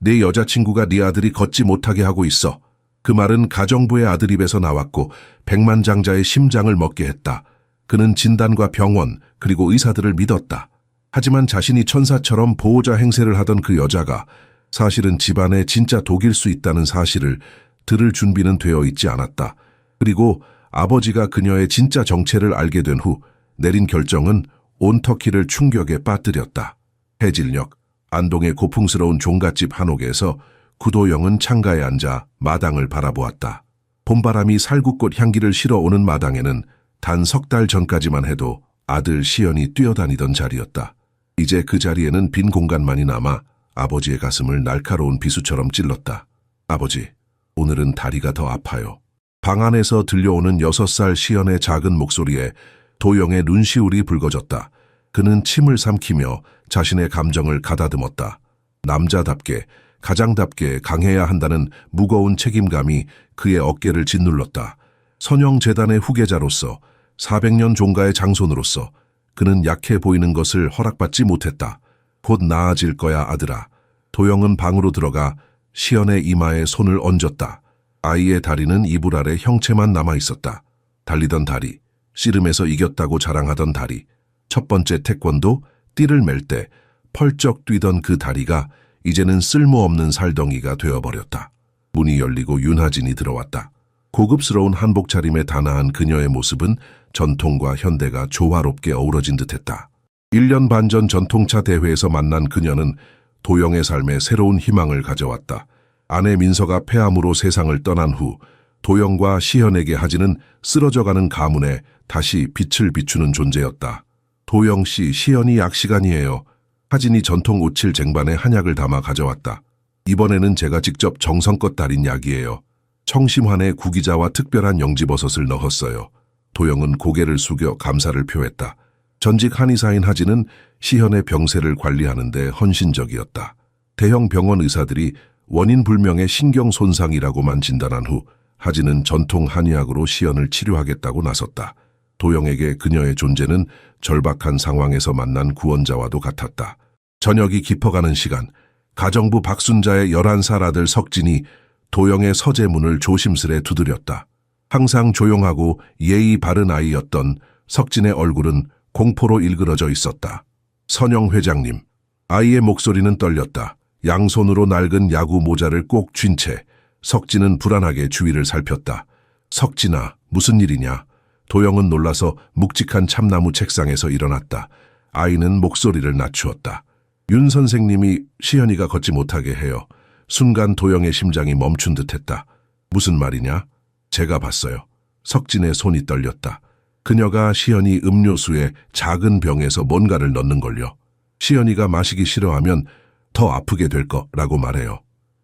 네 여자친구가 네 아들이 걷지 못하게 하고 있어. 그 말은 가정부의 아들 입에서 나왔고 백만장자의 심장을 먹게 했다. 그는 진단과 병원 그리고 의사들을 믿었다. 하지만 자신이 천사처럼 보호자 행세를 하던 그 여자가 사실은 집안의 진짜 독일 수 있다는 사실을 들을 준비는 되어 있지 않았다. 그리고 아버지가 그녀의 진짜 정체를 알게 된 후 내린 결정은 온 터키를 충격에 빠뜨렸다. 해질녘 안동의 고풍스러운 종갓집 한옥에서 구도영은 창가에 앉아 마당을 바라보았다. 봄바람이 살구꽃 향기를 실어오는 마당에는 단 석 달 전까지만 해도 아들 시연이 뛰어다니던 자리였다. 이제 그 자리에는 빈 공간만이 남아 아버지의 가슴을 날카로운 비수처럼 찔렀다. 아버지, 오늘은 다리가 더 아파요. 방 안에서 들려오는 6살 시연의 작은 목소리에 도영의 눈시울이 붉어졌다. 그는 침을 삼키며 자신의 감정을 가다듬었다. 남자답게, 가장답게 강해야 한다는 무거운 책임감이 그의 어깨를 짓눌렀다. 선영재단의 후계자로서 400년 종가의 장손으로서 그는 약해 보이는 것을 허락받지 못했다. 곧 나아질 거야 아들아. 도영은 방으로 들어가 시연의 이마에 손을 얹었다. 아이의 다리는 이불 아래 형체만 남아있었다. 달리던 다리, 씨름에서 이겼다고 자랑하던 다리, 첫 번째 태권도, 띠를 맬 때 펄쩍 뛰던 그 다리가 이제는 쓸모없는 살덩이가 되어버렸다. 문이 열리고 윤하진이 들어왔다. 고급스러운 한복 차림에 단아한 그녀의 모습은 전통과 현대가 조화롭게 어우러진 듯했다. 1년 반 전 전통차 대회에서 만난 그녀는 도영의 삶에 새로운 희망을 가져왔다. 아내 민서가 폐암으로 세상을 떠난 후 도영과 시현에게 하진은 쓰러져가는 가문에 다시 빛을 비추는 존재였다. 도영 씨, 시현이 약 시간이에요. 하진이 전통 오칠 쟁반에 한약을 담아 가져왔다. 이번에는 제가 직접 정성껏 달인 약이에요. 청심환에 구기자와 특별한 영지버섯을 넣었어요. 도영은 고개를 숙여 감사를 표했다. 전직 한의사인 하진은 시현의 병세를 관리하는 데 헌신적이었다. 대형 병원 의사들이 원인 불명의 신경 손상이라고만 진단한 후 하진은 전통 한의학으로 시현을 치료하겠다고 나섰다. 도영에게 그녀의 존재는 절박한 상황에서 만난 구원자와도 같았다. 저녁이 깊어가는 시간, 가정부 박순자의 11살 아들 석진이 도영의 서재문을 조심스레 두드렸다. 항상 조용하고 예의 바른 아이였던 석진의 얼굴은 공포로 일그러져 있었다. 선영 회장님. 아이의 목소리는 떨렸다. 양손으로 낡은 야구 모자를 꼭 쥔 채 석진은 불안하게 주위를 살폈다. 석진아, 무슨 일이냐? 도영은 놀라서 묵직한 참나무 책상에서 일어났다. 아이는 목소리를 낮추었다. 윤 선생님이 시현이가 걷지 못하게 해요. 순간 도영의 심장이 멈춘 듯했다. 무슨 말이냐? 제가 봤어요. 석진의 손이 떨렸다. 그녀가 시현이 음료수에 작은 병에서 뭔가를 넣는걸요. 시현이가 마시기 싫어하면 더 아프게 될 거라고 말해요.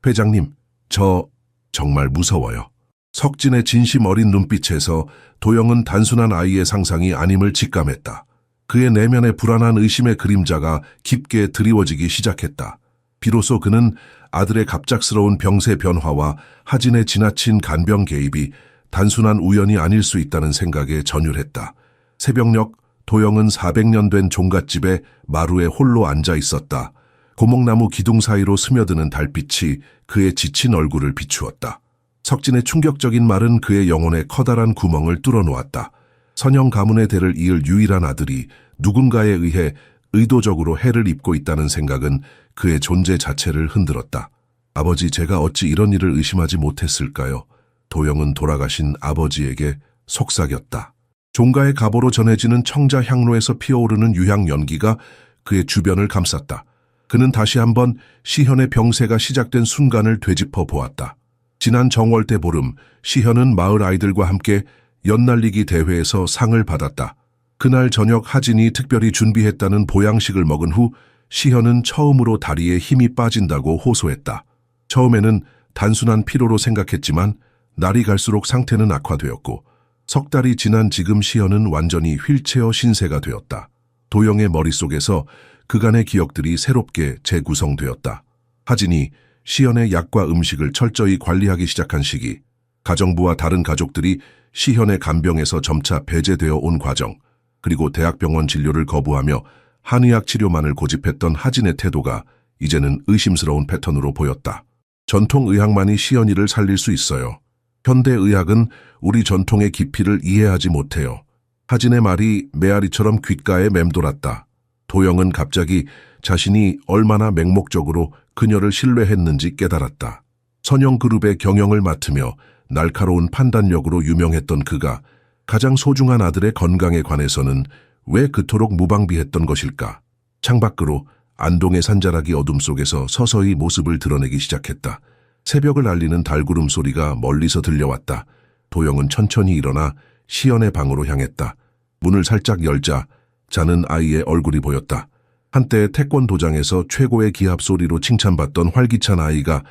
회장님, 저 정말 무서워요. 석진의 진심 어린 눈빛에서 도영은 단순한 아이의 상상이 아님을 직감했다. 그의 내면의 불안한 의심의 그림자가 깊게 드리워지기 시작했다. 비로소 그는 아들의 갑작스러운 병세 변화와 하진의 지나친 간병 개입이 단순한 우연이 아닐 수 있다는 생각에 전율했다. 새벽녘 도영은 400년 된 종갓집에 마루에 홀로 앉아 있었다. 고목나무 기둥 사이로 스며드는 달빛이 그의 지친 얼굴을 비추었다. 석진의 충격적인 말은 그의 영혼에 커다란 구멍을 뚫어놓았다. 선영 가문의 대를 이을 유일한 아들이 누군가에 의해 의도적으로 해를 입고 있다는 생각은 그의 존재 자체를 흔들었다. 아버지, 제가 어찌 이런 일을 의심하지 못했을까요? 도영은 돌아가신 아버지에게 속삭였다. 종가의 가보로 전해지는 청자 향로에서 피어오르는 유향 연기가 그의 주변을 감쌌다. 그는 다시 한번 시현의 병세가 시작된 순간을 되짚어 보았다. 지난 정월대 보름, 시현은 마을 아이들과 함께 연날리기 대회에서 상을 받았다. 그날 저녁 하진이 특별히 준비했다는 보양식을 먹은 후 시현은 처음으로 다리에 힘이 빠진다고 호소했다. 처음에는 단순한 피로로 생각했지만 날이 갈수록 상태는 악화되었고 석 달이 지난 지금 시현은 완전히 휠체어 신세가 되었다. 도영의 머릿속에서 그간의 기억들이 새롭게 재구성되었다. 하진이 시현의 약과 음식을 철저히 관리하기 시작한 시기, 가정부와 다른 가족들이 시현의 간병에서 점차 배제되어 온 과정, 그리고 대학병원 진료를 거부하며 한의학 치료만을 고집했던 하진의 태도가 이제는 의심스러운 패턴으로 보였다. 전통의학만이 시연이를 살릴 수 있어요. 현대의학은 우리 전통의 깊이를 이해하지 못해요. 하진의 말이 메아리처럼 귓가에 맴돌았다. 도영은 갑자기 자신이 얼마나 맹목적으로 그녀를 신뢰했는지 깨달았다. 선영그룹의 경영을 맡으며 날카로운 판단력으로 유명했던 그가 가장 소중한 아들의 건강에 관해서는 왜 그토록 무방비했던 것일까? 창밖으로 안동의 산자락이 어둠 속에서 서서히 모습을 드러내기 시작했다. 새벽을 알리는 달구름 소리가 멀리서 들려왔다. 도영은 천천히 일어나 시연의 방으로 향했다. 문을 살짝 열자 자는 아이의 얼굴이 보였다. 한때 태권도장에서 최고의 기합 소리로 칭찬받던 활기찬 아이가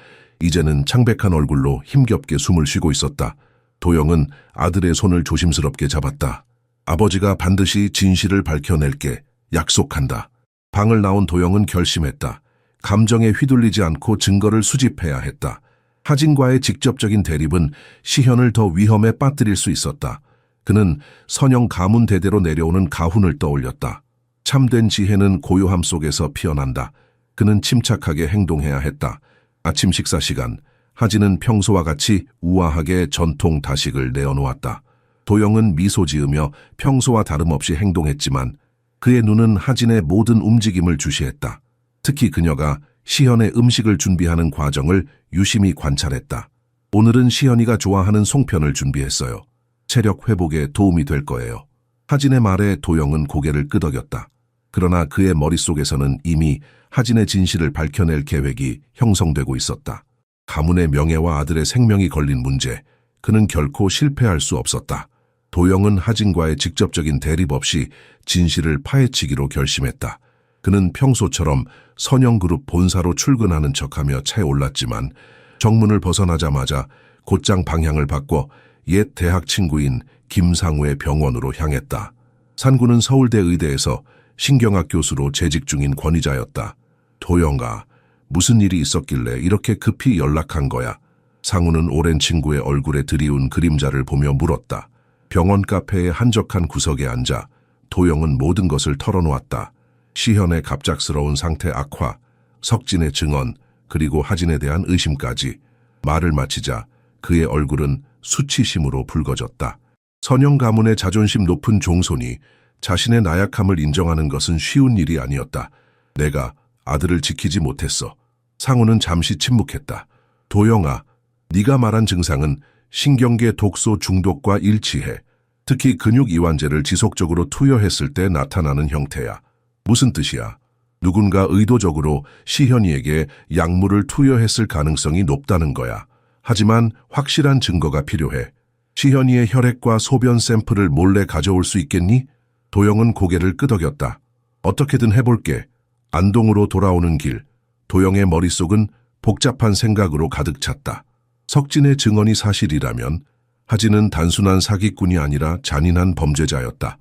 이제는 창백한 얼굴로 힘겹게 숨을 쉬고 있었다. 도영은 아들의 손을 조심스럽게 잡았다. 아버지가 반드시 진실을 밝혀낼게. 약속한다. 방을 나온 도영은 결심했다. 감정에 휘둘리지 않고 증거를 수집해야 했다. 하진과의 직접적인 대립은 시현을 더 위험에 빠뜨릴 수 있었다. 그는 선영 가문 대대로 내려오는 가훈을 떠올렸다. 참된 지혜는 고요함 속에서 피어난다. 그는 침착하게 행동해야 했다. 아침 식사 시간, 하진은 평소와 같이 우아하게 전통 다식을 내어놓았다. 도영은 미소 지으며 평소와 다름없이 행동했지만 그의 눈은 하진의 모든 움직임을 주시했다. 특히 그녀가 시현의 음식을 준비하는 과정을 유심히 관찰했다. 오늘은 시현이가 좋아하는 송편을 준비했어요. 체력 회복에 도움이 될 거예요. 하진의 말에 도영은 고개를 끄덕였다. 그러나 그의 머릿속에서는 이미 하진의 진실을 밝혀낼 계획이 형성되고 있었다. 가문의 명예와 아들의 생명이 걸린 문제, 그는 결코 실패할 수 없었다. 도영은 하진과의 직접적인 대립 없이 진실을 파헤치기로 결심했다. 그는 평소처럼 선영그룹 본사로 출근하는 척하며 차에 올랐지만 정문을 벗어나자마자 곧장 방향을 바꿔 옛 대학 친구인 김상우의 병원으로 향했다. 산구는 서울대 의대에서 신경학 교수로 재직 중인 권위자였다. 도영아, 무슨 일이 있었길래 이렇게 급히 연락한 거야? 상우는 오랜 친구의 얼굴에 드리운 그림자를 보며 물었다. 병원 카페의 한적한 구석에 앉아 도영은 모든 것을 털어놓았다. 시현의 갑작스러운 상태 악화, 석진의 증언, 그리고 하진에 대한 의심까지. 말을 마치자 그의 얼굴은 수치심으로 붉어졌다. 선영 가문의 자존심 높은 종손이 자신의 나약함을 인정하는 것은 쉬운 일이 아니었다. 내가 아들을 지키지 못했어. 상우는 잠시 침묵했다. 도영아, 네가 말한 증상은 신경계 독소 중독과 일치해. 특히 근육 이완제를 지속적으로 투여했을 때 나타나는 형태야. 무슨 뜻이야? 누군가 의도적으로 시현이에게 약물을 투여했을 가능성이 높다는 거야. 하지만 확실한 증거가 필요해. 시현이의 혈액과 소변 샘플을 몰래 가져올 수 있겠니? 도영은 고개를 끄덕였다. 어떻게든 해볼게. 안동으로 돌아오는 길, 도영의 머릿속은 복잡한 생각으로 가득 찼다. 석진의 증언이 사실이라면 하진은 단순한 사기꾼이 아니라 잔인한 범죄자였다.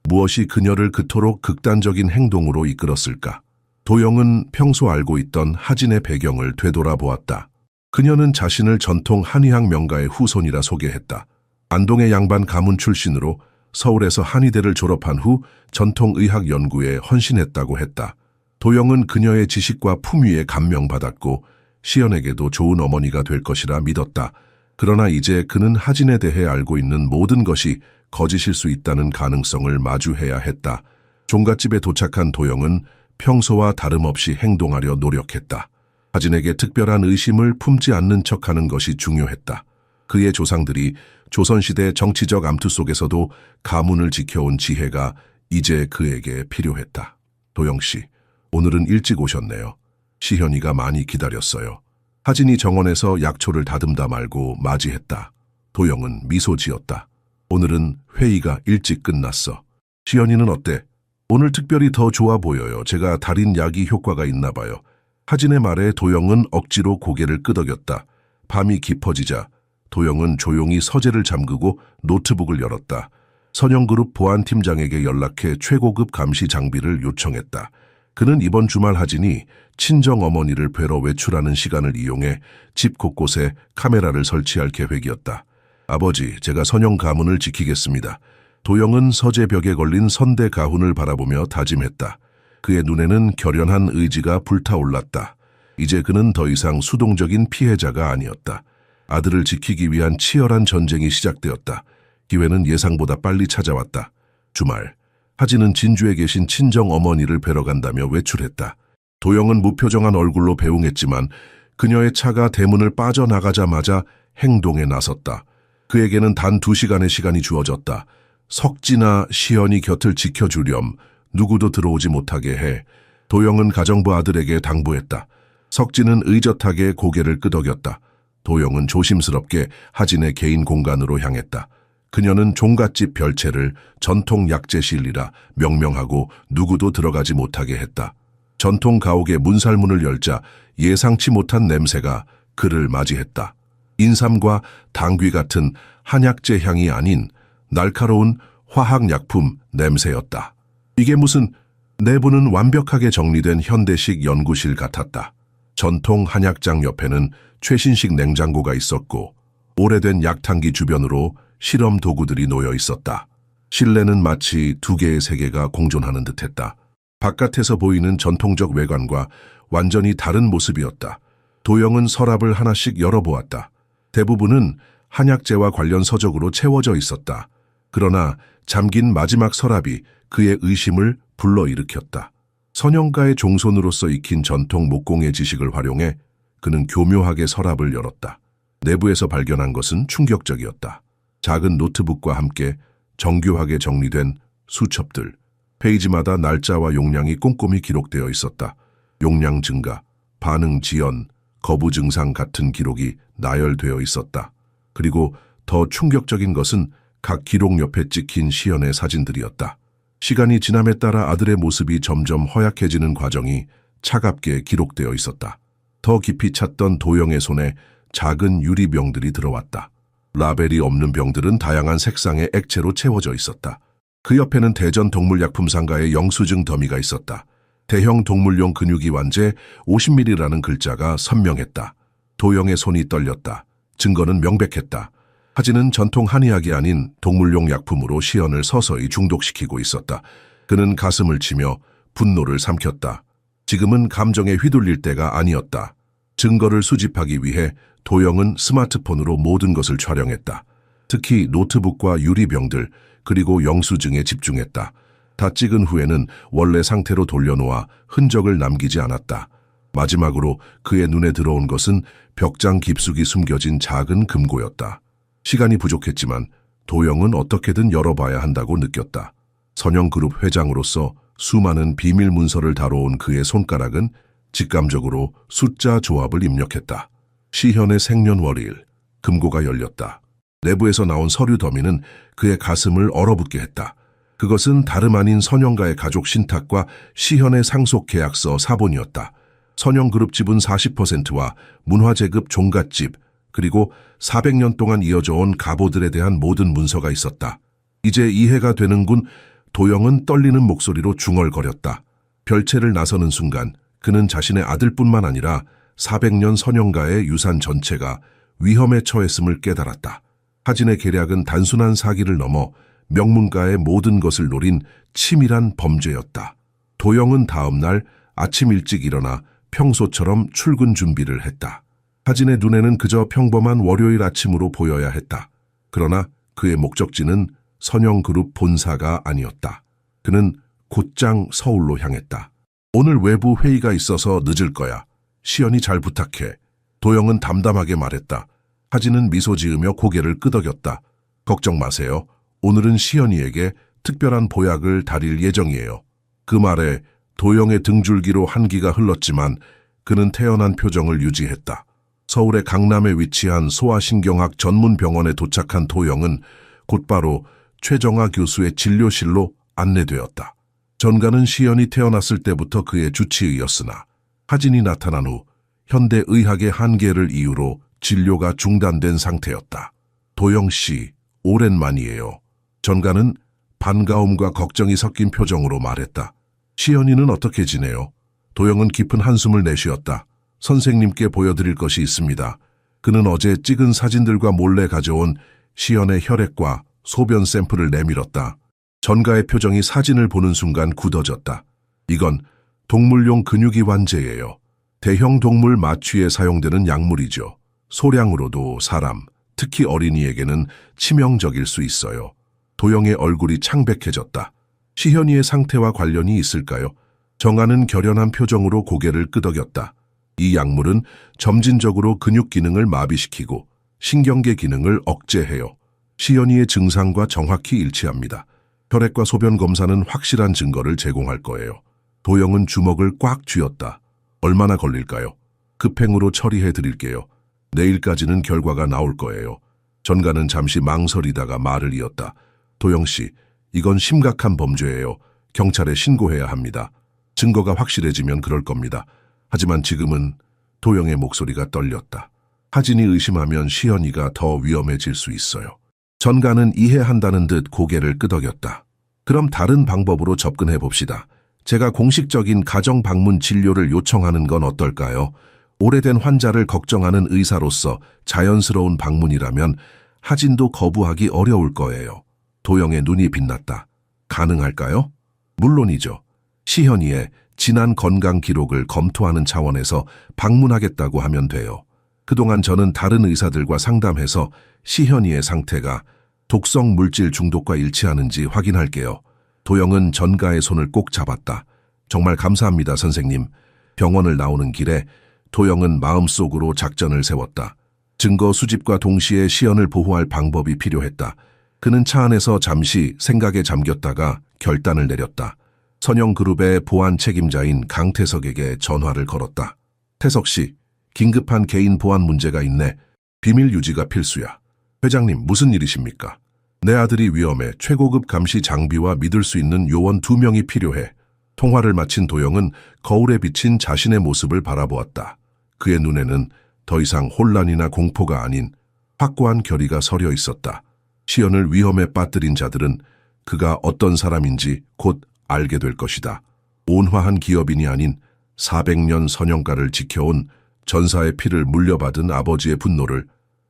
무엇이 그녀를 그토록 극단적인 행동으로 이끌었을까? 도영은 평소 알고 있던 하진의 배경을 되돌아보았다. 그녀는 자신을 전통 한의학 명가의 후손이라 소개했다. 안동의 양반 가문 출신으로 서울에서 한의대를 졸업한 후 전통의학 연구에 헌신했다고 했다. 도영은 그녀의 지식과 품위에 감명받았고 시연에게도 좋은 어머니가 될 것이라 믿었다. 그러나 이제 그는 하진에 대해 알고 있는 모든 것이 거짓일 수 있다는 가능성을 마주해야 했다. 종갓집에 도착한 도영은 평소와 다름없이 행동하려 노력했다. 하진에게 특별한 의심을 품지 않는 척하는 것이 중요했다. 그의 조상들이 조선시대 정치적 암투 속에서도 가문을 지켜온 지혜가 이제 그에게 필요했다. 도영씨, 오늘은 일찍 오셨네요. 시현이가 많이 기다렸어요. 하진이 정원에서 약초를 다듬다 말고 맞이했다. 도영은 미소 지었다. 오늘은 회의가 일찍 끝났어. 시현이는 어때? 오늘 특별히 더 좋아 보여요. 제가 달인 약이 효과가 있나 봐요. 하진의 말에 도영은 억지로 고개를 끄덕였다. 밤이 깊어지자 도영은 조용히 서재를 잠그고 노트북을 열었다. 선영그룹 보안팀장에게 연락해 최고급 감시 장비를 요청했다. 그는 이번 주말 하진이 친정어머니를 뵈러 외출하는 시간을 이용해 집 곳곳에 카메라를 설치할 계획이었다. 아버지, 제가 선영 가문을 지키겠습니다. 도영은 서재 벽에 걸린 선대 가훈을 바라보며 다짐했다. 그의 눈에는 결연한 의지가 불타올랐다. 이제 그는 더 이상 수동적인 피해자가 아니었다. 아들을 지키기 위한 치열한 전쟁이 시작되었다. 기회는 예상보다 빨리 찾아왔다. 주말, 하진은 진주에 계신 친정 어머니를 뵈러 간다며 외출했다. 도영은 무표정한 얼굴로 배웅했지만 그녀의 차가 대문을 빠져나가자마자 행동에 나섰다. 그에게는 단 2시간의 시간이 주어졌다. 석진아, 시연이 곁을 지켜주렴. 누구도 들어오지 못하게 해. 도영은 가정부 아들에게 당부했다. 석진은 의젓하게 고개를 끄덕였다. 도영은 조심스럽게 하진의 개인 공간으로 향했다. 그녀는 종갓집 별채를 전통 약재실이라 명명하고 누구도 들어가지 못하게 했다. 전통 가옥의 문살문을 열자 예상치 못한 냄새가 그를 맞이했다. 인삼과 당귀 같은 한약재 향이 아닌 날카로운 화학약품 냄새였다. 이게 무슨, 내부는 완벽하게 정리된 현대식 연구실 같았다. 전통 한약장 옆에는 최신식 냉장고가 있었고 오래된 약탕기 주변으로 실험 도구들이 놓여 있었다. 실내는 마치 2개의 세계가 공존하는 듯했다. 바깥에서 보이는 전통적 외관과 완전히 다른 모습이었다. 도영은 서랍을 하나씩 열어보았다. 대부분은 한약재와 관련 서적으로 채워져 있었다. 그러나 잠긴 마지막 서랍이 그의 의심을 불러일으켰다. 선영가의 종손으로서 익힌 전통 목공의 지식을 활용해 그는 교묘하게 서랍을 열었다. 내부에서 발견한 것은 충격적이었다. 작은 노트북과 함께 정교하게 정리된 수첩들, 페이지마다 날짜와 용량이 꼼꼼히 기록되어 있었다. 용량 증가, 반응 지연, 거부 증상 같은 기록이 나열되어 있었다. 그리고 더 충격적인 것은 각 기록 옆에 찍힌 시연의 사진들이었다. 시간이 지남에 따라 아들의 모습이 점점 허약해지는 과정이 차갑게 기록되어 있었다. 더 깊이 찾던 도영의 손에 작은 유리병들이 들어왔다. 라벨이 없는 병들은 다양한 색상의 액체로 채워져 있었다. 그 옆에는 대전 동물약품 상가의 영수증 더미가 있었다. 대형 동물용 근육이 완제 50ml라는 글자가 선명했다. 도영의 손이 떨렸다. 증거는 명백했다. 하진은 전통 한의학이 아닌 동물용 약품으로 시연을 서서히 중독시키고 있었다. 그는 가슴을 치며 분노를 삼켰다. 지금은 감정에 휘둘릴 때가 아니었다. 증거를 수집하기 위해 도영은 스마트폰으로 모든 것을 촬영했다. 특히 노트북과 유리병들, 그리고 영수증에 집중했다. 다 찍은 후에는 원래 상태로 돌려놓아 흔적을 남기지 않았다. 마지막으로 그의 눈에 들어온 것은 벽장 깊숙이 숨겨진 작은 금고였다. 시간이 부족했지만 도영은 어떻게든 열어봐야 한다고 느꼈다. 선영그룹 회장으로서 수많은 비밀 문서를 다뤄온 그의 손가락은 직감적으로 숫자 조합을 입력했다. 시현의 생년월일, 금고가 열렸다. 내부에서 나온 서류 더미는 그의 가슴을 얼어붙게 했다. 그것은 다름 아닌 선영가의 가족 신탁과 시현의 상속 계약서 사본이었다. 선영그룹 지분 40%와 문화재급 종갓집, 그리고 400년 동안 이어져온 가보들에 대한 모든 문서가 있었다. 이제 이해가 되는군. 도영은 떨리는 목소리로 중얼거렸다. 별채를 나서는 순간 그는 자신의 아들뿐만 아니라 400년 선영가의 유산 전체가 위험에 처했음을 깨달았다. 하진의 계략은 단순한 사기를 넘어 명문가의 모든 것을 노린 치밀한 범죄였다. 도영은 다음 날 아침 일찍 일어나 평소처럼 출근 준비를 했다. 하진의 눈에는 그저 평범한 월요일 아침으로 보여야 했다. 그러나 그의 목적지는 선영그룹 본사가 아니었다. 그는 곧장 서울로 향했다. 오늘 외부 회의가 있어서 늦을 거야. 시연이 잘 부탁해. 도영은 담담하게 말했다. 하진은 미소 지으며 고개를 끄덕였다. 걱정 마세요. 오늘은 시연이에게 특별한 보약을 다릴 예정이에요. 그 말에 도영의 등줄기로 한기가 흘렀지만 그는 태연한 표정을 유지했다. 서울의 강남에 위치한 소아신경학 전문병원에 도착한 도영은 곧바로 최정아 교수의 진료실로 안내되었다. 전가는 시연이 태어났을 때부터 그의 주치의였으나 하진이 나타난 후 현대의학의 한계를 이유로 진료가 중단된 상태였다. 도영 씨, 오랜만이에요. 전가는 반가움과 걱정이 섞인 표정으로 말했다. 시연이는 어떻게 지내요? 도영은 깊은 한숨을 내쉬었다. 선생님께 보여드릴 것이 있습니다. 그는 어제 찍은 사진들과 몰래 가져온 시연의 혈액과 소변 샘플을 내밀었다. 전가의 표정이 사진을 보는 순간 굳어졌다. 이건 동물용 근육이 완제예요. 대형 동물 마취에 사용되는 약물이죠. 소량으로도 사람, 특히 어린이에게는 치명적일 수 있어요. 도영의 얼굴이 창백해졌다. 시현이의 상태와 관련이 있을까요? 정아는 결연한 표정으로 고개를 끄덕였다. 이 약물은 점진적으로 근육 기능을 마비시키고 신경계 기능을 억제해요. 시현이의 증상과 정확히 일치합니다. 혈액과 소변 검사는 확실한 증거를 제공할 거예요. 도영은 주먹을 꽉 쥐었다. 얼마나 걸릴까요? 급행으로 처리해 드릴게요. 내일까지는 결과가 나올 거예요. 전가는 잠시 망설이다가 말을 이었다. 도영 씨, 이건 심각한 범죄예요. 경찰에 신고해야 합니다. 증거가 확실해지면 그럴 겁니다. 하지만 지금은 도영의 목소리가 떨렸다. 하진이 의심하면 시현이가 더 위험해질 수 있어요. 전가는 이해한다는 듯 고개를 끄덕였다. 그럼 다른 방법으로 접근해 봅시다. 제가 공식적인 가정 방문 진료를 요청하는 건 어떨까요? 오래된 환자를 걱정하는 의사로서 자연스러운 방문이라면 하진도 거부하기 어려울 거예요. 도영의 눈이 빛났다. 가능할까요? 물론이죠. 시현이의 지난 건강 기록을 검토하는 차원에서 방문하겠다고 하면 돼요. 그동안 저는 다른 의사들과 상담해서 시현이의 상태가 독성 물질 중독과 일치하는지 확인할게요. 도영은 전가의 손을 꼭 잡았다. 정말 감사합니다, 선생님. 병원을 나오는 길에 도영은 마음속으로 작전을 세웠다. 증거 수집과 동시에 시현을 보호할 방법이 필요했다. 그는 차 안에서 잠시 생각에 잠겼다가 결단을 내렸다. 선영그룹의 보안 책임자인 강태석에게 전화를 걸었다. 태석 씨, 긴급한 개인 보안 문제가 있네. 비밀 유지가 필수야. 회장님, 무슨 일이십니까? 내 아들이 위험해. 최고급 감시 장비와 믿을 수 있는 요원 2명이 필요해. 통화를 마친 도영은 거울에 비친 자신의 모습을 바라보았다. 그의 눈에는 더 이상 혼란이나 공포가 아닌 확고한 결의가 서려 있었다. 시연을 위험에 빠뜨린 자들은 그가 어떤 사람인지 곧 알게 될 것이다. 온화한 기업인이 아닌 400년 선영가를 지켜온 전사의 피를 물려받은 아버지의 분노를.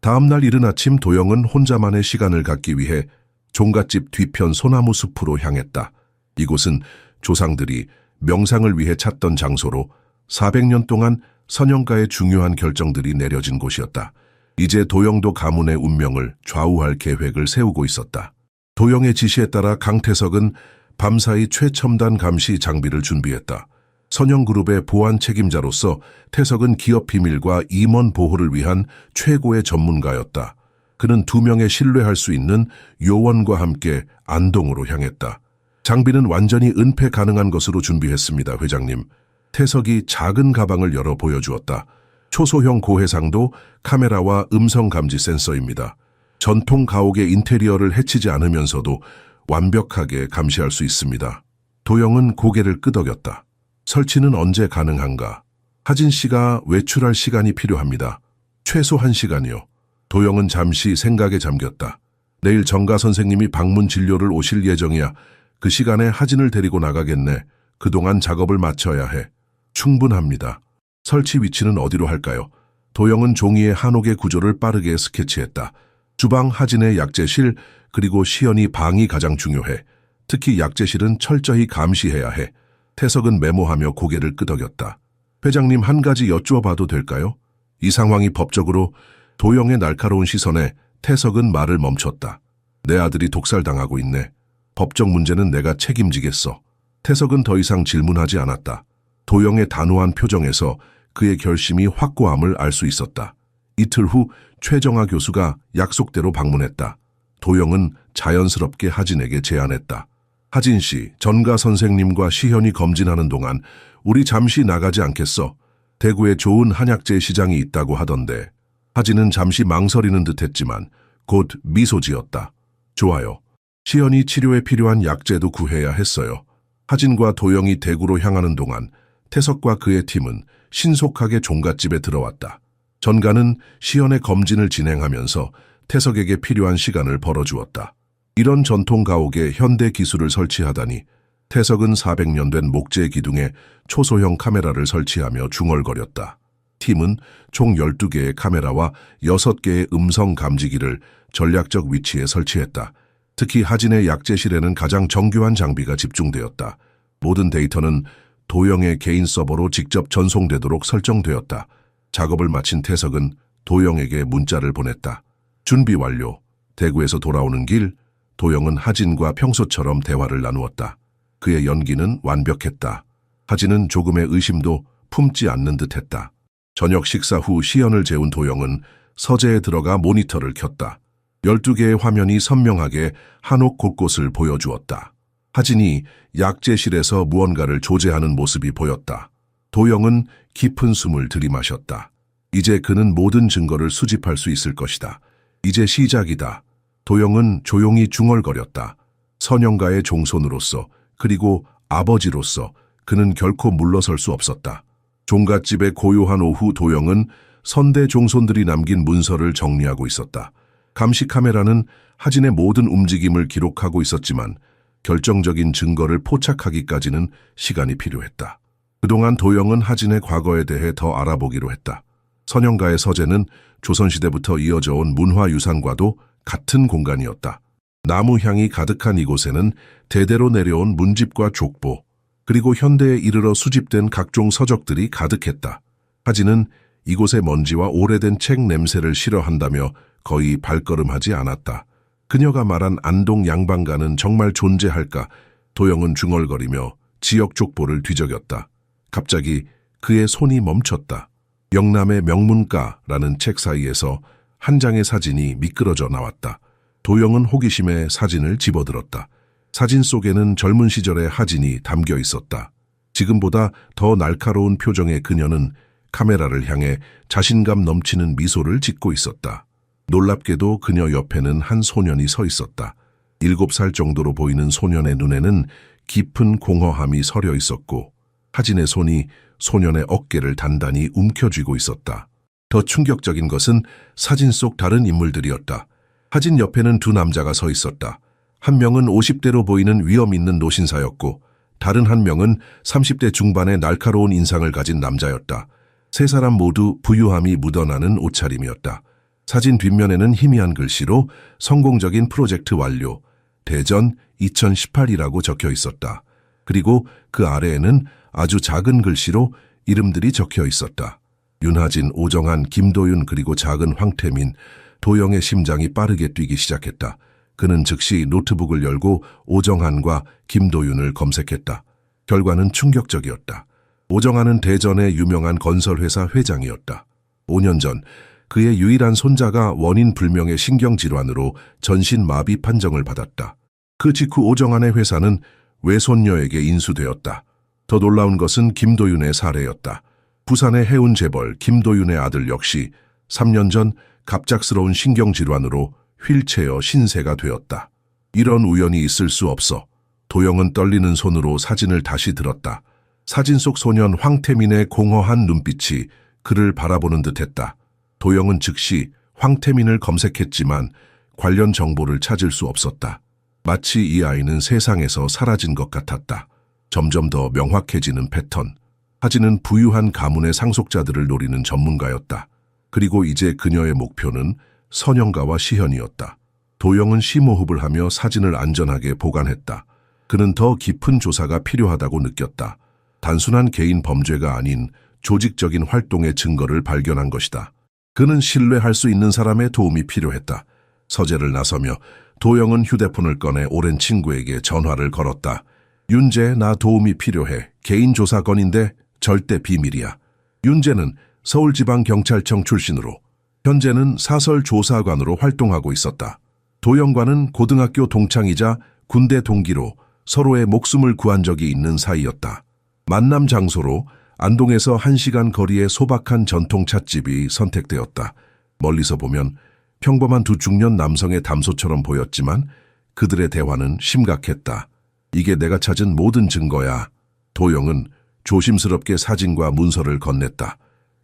다음날 이른 아침 도영은 혼자만의 시간을 갖기 위해 종갓집 뒤편 소나무 숲으로 향했다. 이곳은 조상들이 명상을 위해 찾던 장소로 400년 동안 선영가의 중요한 결정들이 내려진 곳이었다. 이제 도영도 가문의 운명을 좌우할 계획을 세우고 있었다. 도영의 지시에 따라 강태석은 밤사이 최첨단 감시 장비를 준비했다. 선영그룹의 보안 책임자로서 태석은 기업 비밀과 임원 보호를 위한 최고의 전문가였다. 그는 2명의 신뢰할 수 있는 요원과 함께 안동으로 향했다. 장비는 완전히 은폐 가능한 것으로 준비했습니다, 회장님. 태석이 작은 가방을 열어 보여주었다. 초소형 고해상도 카메라와 음성 감지 센서입니다. 전통 가옥의 인테리어를 해치지 않으면서도 완벽하게 감시할 수 있습니다. 도영은 고개를 끄덕였다. 설치는 언제 가능한가? 하진 씨가 외출할 시간이 필요합니다. 최소 1시간이요. 도영은 잠시 생각에 잠겼다. 내일 정가 선생님이 방문 진료를 오실 예정이야. 그 시간에 하진을 데리고 나가겠네. 그동안 작업을 마쳐야 해. 충분합니다. 설치 위치는 어디로 할까요? 도영은 종이에 한옥의 구조를 빠르게 스케치했다. 주방, 하진의 약재실, 그리고 시연이 방이 가장 중요해. 특히 약재실은 철저히 감시해야 해. 태석은 메모하며 고개를 끄덕였다. 회장님, 한 가지 여쭈어봐도 될까요? 이 상황이 법적으로. 도영의 날카로운 시선에 태석은 말을 멈췄다. 내 아들이 독살당하고 있네. 법적 문제는 내가 책임지겠어. 태석은 더 이상 질문하지 않았다. 도영의 단호한 표정에서 그의 결심이 확고함을 알 수 있었다. 이틀 후 최정아 교수가 약속대로 방문했다. 도영은 자연스럽게 하진에게 제안했다. 하진 씨, 전가 선생님과 시현이 검진하는 동안 우리 잠시 나가지 않겠어? 대구에 좋은 한약재 시장이 있다고 하던데. 하진은 잠시 망설이는 듯했지만 곧 미소 지었다. 좋아요. 시현이 치료에 필요한 약재도 구해야 했어요. 하진과 도영이 대구로 향하는 동안 태석과 그의 팀은 신속하게 종갓집에 들어왔다. 전가는 시현의 검진을 진행하면서 태석에게 필요한 시간을 벌어주었다. 이런 전통 가옥에 현대 기술을 설치하다니. 태석은 400년 된 목재 기둥에 초소형 카메라를 설치하며 중얼거렸다. 팀은 총 12개의 카메라와 6개의 음성 감지기를 전략적 위치에 설치했다. 특히 하진의 약재실에는 가장 정교한 장비가 집중되었다. 모든 데이터는 도영의 개인 서버로 직접 전송되도록 설정되었다. 작업을 마친 태석은 도영에게 문자를 보냈다. 준비 완료. 대구에서 돌아오는 길, 도영은 하진과 평소처럼 대화를 나누었다. 그의 연기는 완벽했다. 하진은 조금의 의심도 품지 않는 듯했다. 저녁 식사 후 시연을 재운 도영은 서재에 들어가 모니터를 켰다. 12개의 화면이 선명하게 한옥 곳곳을 보여주었다. 하진이 약재실에서 무언가를 조제하는 모습이 보였다. 도영은 깊은 숨을 들이마셨다. 이제 그는 모든 증거를 수집할 수 있을 것이다. 이제 시작이다. 도영은 조용히 중얼거렸다. 선영가의 종손으로서 그리고 아버지로서 그는 결코 물러설 수 없었다. 종갓집의 고요한 오후 도영은 선대 종손들이 남긴 문서를 정리하고 있었다. 감시 카메라는 하진의 모든 움직임을 기록하고 있었지만 결정적인 증거를 포착하기까지는 시간이 필요했다. 그동안 도영은 하진의 과거에 대해 더 알아보기로 했다. 선영가의 서재는 조선시대부터 이어져 온 문화유산과도 같은 공간이었다. 나무 향이 가득한 이곳에는 대대로 내려온 문집과 족보, 그리고 현대에 이르러 수집된 각종 서적들이 가득했다. 하진은 이곳의 먼지와 오래된 책 냄새를 싫어한다며 거의 발걸음하지 않았다. 그녀가 말한 안동 양반가는 정말 존재할까? 도영은 중얼거리며 지역 족보를 뒤적였다. 갑자기 그의 손이 멈췄다. 영남의 명문가라는 책 사이에서 한 장의 사진이 미끄러져 나왔다. 도영은 호기심에 사진을 집어들었다. 사진 속에는 젊은 시절의 하진이 담겨 있었다. 지금보다 더 날카로운 표정의 그녀는 카메라를 향해 자신감 넘치는 미소를 짓고 있었다. 놀랍게도 그녀 옆에는 한 소년이 서 있었다. 7살 정도로 보이는 소년의 눈에는 깊은 공허함이 서려 있었고 하진의 손이 소년의 어깨를 단단히 움켜쥐고 있었다. 더 충격적인 것은 사진 속 다른 인물들이었다. 하진 옆에는 두 남자가 서 있었다. 한 명은 50대로 보이는 위험 있는 노신사였고 다른 한 명은 30대 중반의 날카로운 인상을 가진 남자였다. 세 사람 모두 부유함이 묻어나는 옷차림이었다. 사진 뒷면에는 희미한 글씨로 성공적인 프로젝트 완료, 대전 2018이라고 적혀 있었다. 그리고 그 아래에는 아주 작은 글씨로 이름들이 적혀 있었다. 윤하진, 오정한, 김도윤 그리고 작은 황태민. 도영의 심장이 빠르게 뛰기 시작했다. 그는 즉시 노트북을 열고 오정한과 김도윤을 검색했다. 결과는 충격적이었다. 오정한은 대전의 유명한 건설회사 회장이었다. 5년 전 그의 유일한 손자가 원인 불명의 신경질환으로 전신마비 판정을 받았다. 그 직후 오정한의 회사는 외손녀에게 인수되었다. 더 놀라운 것은 김도윤의 사례였다. 부산의 해운 재벌 김도윤의 아들 역시 3년 전 갑작스러운 신경질환으로 휠체어 신세가 되었다. 이런 우연이 있을 수 없어. 도영은 떨리는 손으로 사진을 다시 들었다. 사진 속 소년 황태민의 공허한 눈빛이 그를 바라보는 듯했다. 도영은 즉시 황태민을 검색했지만 관련 정보를 찾을 수 없었다. 마치 이 아이는 세상에서 사라진 것 같았다. 점점 더 명확해지는 패턴. 하진은 부유한 가문의 상속자들을 노리는 전문가였다. 그리고 이제 그녀의 목표는 선영가와 시현이었다. 도영은 심호흡을 하며 사진을 안전하게 보관했다. 그는 더 깊은 조사가 필요하다고 느꼈다. 단순한 개인 범죄가 아닌 조직적인 활동의 증거를 발견한 것이다. 그는 신뢰할 수 있는 사람의 도움이 필요했다. 서재를 나서며 도영은 휴대폰을 꺼내 오랜 친구에게 전화를 걸었다. 윤재, 나 도움이 필요해. 개인 조사 건인데 절대 비밀이야. 윤재는 서울지방경찰청 출신으로 현재는 사설조사관으로 활동하고 있었다. 도영과는 고등학교 동창이자 군대 동기로 서로의 목숨을 구한 적이 있는 사이였다. 만남 장소로 안동에서 1시간 거리의 소박한 전통 찻집이 선택되었다. 멀리서 보면 평범한 두 중년 남성의 담소처럼 보였지만 그들의 대화는 심각했다. 이게 내가 찾은 모든 증거야. 도영은 조심스럽게 사진과 문서를 건넸다.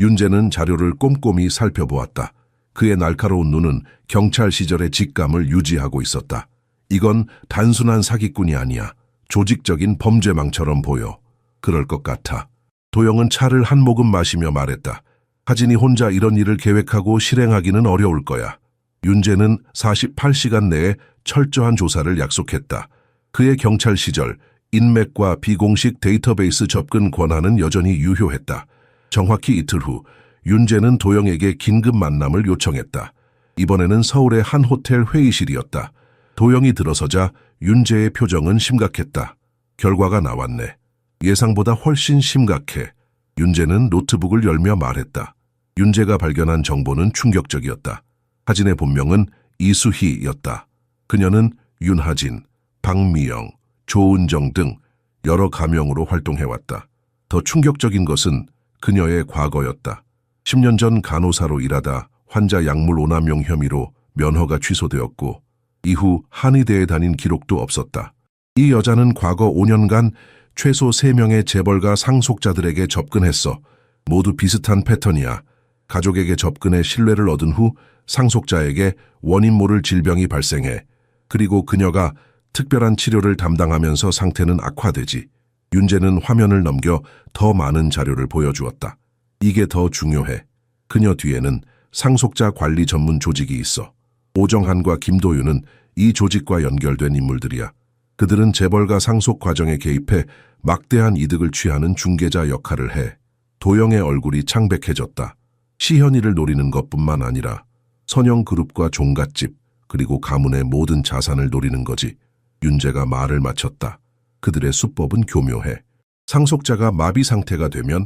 윤재는 자료를 꼼꼼히 살펴보았다. 그의 날카로운 눈은 경찰 시절의 직감을 유지하고 있었다. 이건 단순한 사기꾼이 아니야. 조직적인 범죄망처럼 보여. 그럴 것 같아. 도영은 차를 한 모금 마시며 말했다. 하진이 혼자 이런 일을 계획하고 실행하기는 어려울 거야. 윤재는 48시간 내에 철저한 조사를 약속했다. 그의 경찰 시절 인맥과 비공식 데이터베이스 접근 권한은 여전히 유효했다. 정확히 이틀 후 윤재는 도영에게 긴급 만남을 요청했다. 이번에는 서울의 한 호텔 회의실이었다. 도영이 들어서자 윤재의 표정은 심각했다. 결과가 나왔네. 예상보다 훨씬 심각해. 윤재는 노트북을 열며 말했다. 윤재가 발견한 정보는 충격적이었다. 하진의 본명은 이수희였다. 그녀는 윤하진, 박미영, 조은정 등 여러 가명으로 활동해왔다. 더 충격적인 것은 그녀의 과거였다. 10년 전 간호사로 일하다 환자 약물 오남용 혐의로 면허가 취소되었고 이후 한의대에 다닌 기록도 없었다. 이 여자는 과거 5년간 최소 3명의 재벌가 상속자들에게 접근했어. 모두 비슷한 패턴이야. 가족에게 접근해 신뢰를 얻은 후 상속자에게 원인 모를 질병이 발생해. 그리고 그녀가 특별한 치료를 담당하면서 상태는 악화되지. 윤재는 화면을 넘겨 더 많은 자료를 보여주었다. 이게 더 중요해. 그녀 뒤에는 상속자 관리 전문 조직이 있어. 오정한과 김도윤은 이 조직과 연결된 인물들이야. 그들은 재벌가 상속 과정에 개입해 막대한 이득을 취하는 중개자 역할을 해. 도영의 얼굴이 창백해졌다. 시현이를 노리는 것뿐만 아니라 선영그룹과 종갓집 그리고 가문의 모든 자산을 노리는 거지. 윤재가 말을 마쳤다. 그들의 수법은 교묘해. 상속자가 마비 상태가 되면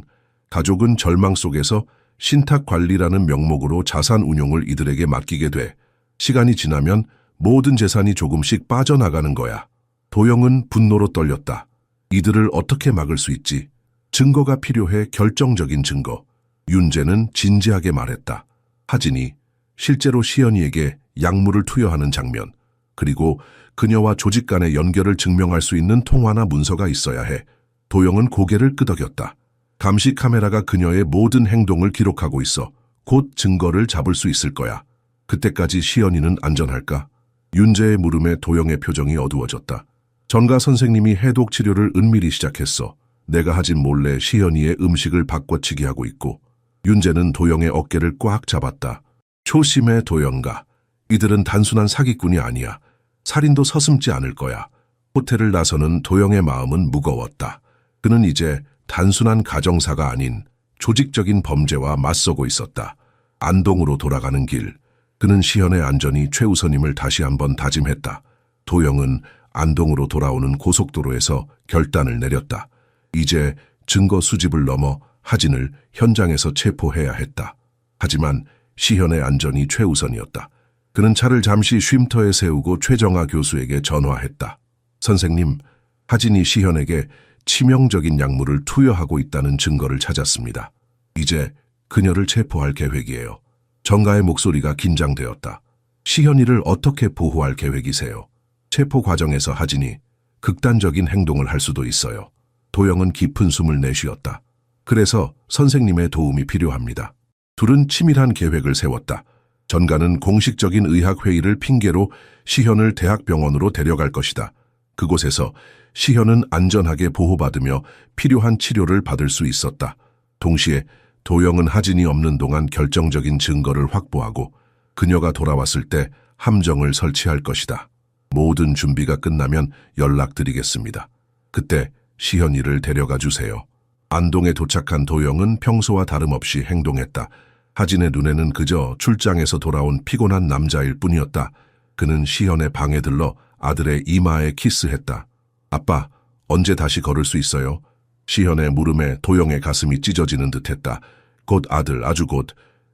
가족은 절망 속에서 신탁관리라는 명목으로 자산 운용을 이들에게 맡기게 돼. 시간이 지나면 모든 재산이 조금씩 빠져나가는 거야. 도영은 분노로 떨렸다. 이들을 어떻게 막을 수 있지? 증거가 필요해. 결정적인 증거. 윤재는 진지하게 말했다. 하진이 실제로 시연이에게 약물을 투여하는 장면, 그리고 그녀와 조직 간의 연결을 증명할 수 있는 통화나 문서가 있어야 해. 도영은 고개를 끄덕였다. 감시 카메라가 그녀의 모든 행동을 기록하고 있어. 곧 증거를 잡을 수 있을 거야. 그때까지 시연이는 안전할까? 윤재의 물음에 도영의 표정이 어두워졌다. 전가 선생님이 해독 치료를 은밀히 시작했어. 내가 하진 몰래 시연이의 음식을 바꿔치기 하고 있고. 윤재는 도영의 어깨를 꽉 잡았다. 조심해, 도영가. 이들은 단순한 사기꾼이 아니야. 살인도 서슴지 않을 거야. 호텔을 나서는 도영의 마음은 무거웠다. 그는 이제 단순한 가정사가 아닌 조직적인 범죄와 맞서고 있었다. 안동으로 돌아가는 길. 그는 시현의 안전이 최우선임을 다시 한번 다짐했다. 도영은 안동으로 돌아오는 고속도로에서 결단을 내렸다. 이제 증거 수집을 넘어 하진을 현장에서 체포해야 했다. 하지만 시현의 안전이 최우선이었다. 그는 차를 잠시 쉼터에 세우고 최정아 교수에게 전화했다. 선생님, 하진이 시현에게 치명적인 약물을 투여하고 있다는 증거를 찾았습니다. 이제 그녀를 체포할 계획이에요. 정가의 목소리가 긴장되었다. 시현이를 어떻게 보호할 계획이세요? 체포 과정에서 하진이 극단적인 행동을 할 수도 있어요. 도영은 깊은 숨을 내쉬었다. 그래서 선생님의 도움이 필요합니다. 둘은 치밀한 계획을 세웠다. 전가는 공식적인 의학회의를 핑계로 시현을 대학병원으로 데려갈 것이다. 그곳에서 시현은 안전하게 보호받으며 필요한 치료를 받을 수 있었다. 동시에 도영은 하진이 없는 동안 결정적인 증거를 확보하고 그녀가 돌아왔을 때 함정을 설치할 것이다. 모든 준비가 끝나면 연락드리겠습니다. 그때 시현이를 데려가 주세요. 안동에 도착한 도영은 평소와 다름없이 행동했다. 하진의 눈에는 그저 출장에서 돌아온 피곤한 남자일 뿐이었다. 그는 시현의 방에 들러 아들의 이마에 키스했다. 아빠, 언제 다시 걸을 수 있어요? 시현의 물음에 도영의 가슴이 찢어지는 듯했다. 곧 아들, 아주 곧.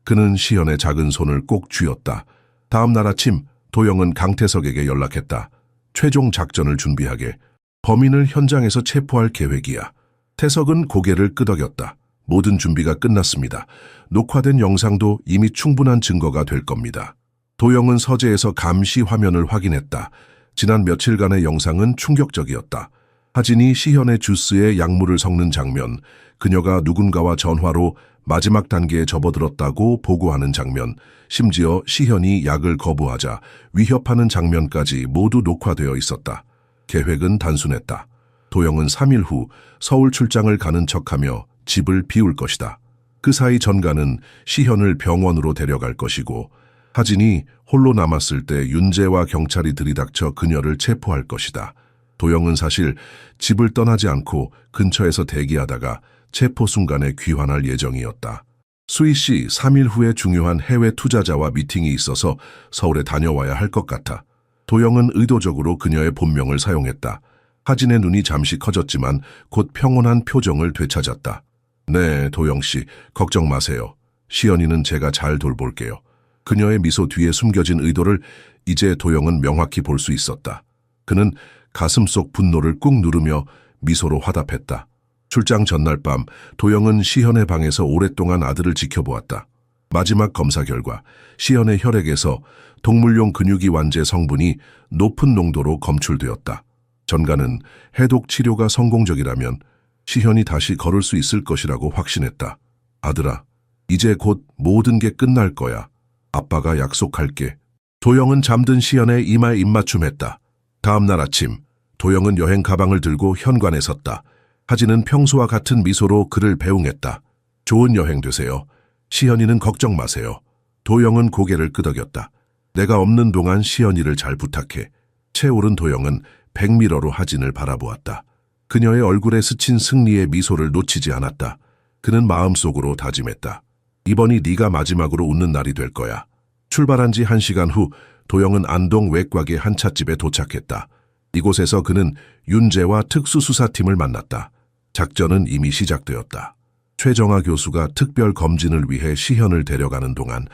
그는 시현의 작은 손을 꼭 쥐었다. 다음 날 아침 도영은 강태석에게 연락했다. 최종 작전을 준비하게. 범인을 현장에서 체포할 계획이야. 태석은 고개를 끄덕였다. 모든 준비가 끝났습니다. 녹화된 영상도 이미 충분한 증거가 될 겁니다. 도영은 서재에서 감시 화면을 확인했다. 지난 며칠간의 영상은 충격적이었다. 하진이 시현의 주스에 약물을 섞는 장면, 그녀가 누군가와 전화로 마지막 단계에 접어들었다고 보고하는 장면, 심지어 시현이 약을 거부하자 위협하는 장면까지 모두 녹화되어 있었다. 계획은 단순했다. 도영은 3일 후 서울 출장을 가는 척하며 집을 비울 것이다. 그 사이 전가는 시현을 병원으로 데려갈 것이고 하진이 홀로 남았을 때 윤재와 경찰이 들이닥쳐 그녀를 체포할 것이다. 도영은 사실 집을 떠나지 않고 근처에서 대기하다가 체포 순간에 귀환할 예정이었다. 수희 씨 3일 후에 중요한 해외 투자자와 미팅이 있어서 서울에 다녀와야 할 것 같아. 도영은 의도적으로 그녀의 본명을 사용했다. 하진의 눈이 잠시 커졌지만 곧 평온한 표정을 되찾았다. 네, 도영 씨, 걱정 마세요. 시연이는 제가 잘 돌볼게요. 그녀의 미소 뒤에 숨겨진 의도를 이제 도영은 명확히 볼 수 있었다. 그는 가슴속 분노를 꾹 누르며 미소로 화답했다. 출장 전날 밤 도영은 시현의 방에서 오랫동안 아들을 지켜보았다. 마지막 검사 결과 시현의 혈액에서 동물용 근육이 완제 성분이 높은 농도로 검출되었다. 전가는 해독 치료가 성공적이라면 시현이 다시 걸을 수 있을 것이라고 확신했다. 아들아, 이제 곧 모든 게 끝날 거야. 아빠가 약속할게. 도영은 잠든 시현의 이마에 입맞춤했다. 다음 날 아침, 도영은 여행 가방을 들고 현관에 섰다. 하진은 평소와 같은 미소로 그를 배웅했다. 좋은 여행 되세요. 시현이는 걱정 마세요. 도영은 고개를 끄덕였다. 내가 없는 동안 시현이를 잘 부탁해. 채오른 도영은 백미러로 하진을 바라보았다. 그녀의 얼굴에 스친 승리의 미소를 놓치지 않았다. 그는 마음속으로 다짐했다. 이번이 네가 마지막으로 웃는 날이 될 거야. 출발한 지 1시간 후 도영은 안동 외곽의 한 찻집에 도착했다. 이곳에서 그는 윤재와 특수수사팀을 만났다. 작전은 이미 시작되었다. 최정아 교수가 특별 검진을 위해 시현을 데려가는 동안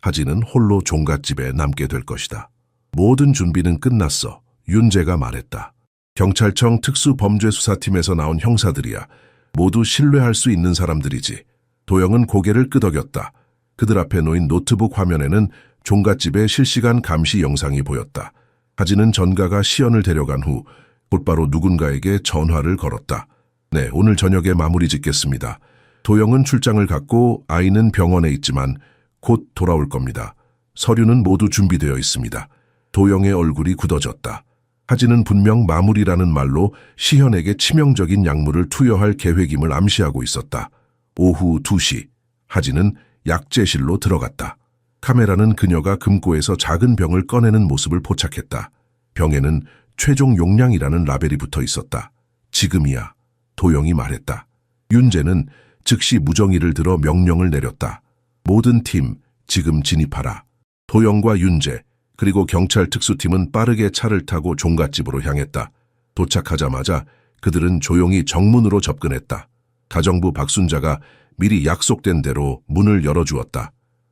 하진은 홀로 종갓집에 남게 될 것이다. 모든 준비는 끝났어. 윤재가 말했다. 경찰청 특수범죄수사팀에서 나온 형사들이야. 모두 신뢰할 수 있는 사람들이지. 도영은 고개를 끄덕였다. 그들 앞에 놓인 노트북 화면에는 종갓집의 실시간 감시 영상이 보였다. 하진은 전가가 시연을 데려간 후 곧바로 누군가에게 전화를 걸었다. 네, 오늘 저녁에 마무리 짓겠습니다. 도영은 출장을 갔고 아이는 병원에 있지만 곧 돌아올 겁니다. 서류는 모두 준비되어 있습니다. 도영의 얼굴이 굳어졌다. 하진은 분명 마무리라는 말로 시현에게 치명적인 약물을 투여할 계획임을 암시하고 있었다. 오후 2시, 하진은 약재실로 들어갔다. 카메라는 그녀가 금고에서 작은 병을 꺼내는 모습을 포착했다. 병에는 최종 용량이라는 라벨이 붙어 있었다. 지금이야, 도영이 말했다. 윤재는 즉시 무정의를 들어 명령을 내렸다. 모든 팀, 지금 진입하라. 도영과 윤재, 그리고 경찰 특수팀은 빠르게 차를 타고 종갓집으로 향했다. 도착하자마자 그들은 조용히 정문으로 접근했다. 가정부 박순자가 미리 약속된 대로 문을 열어주었다.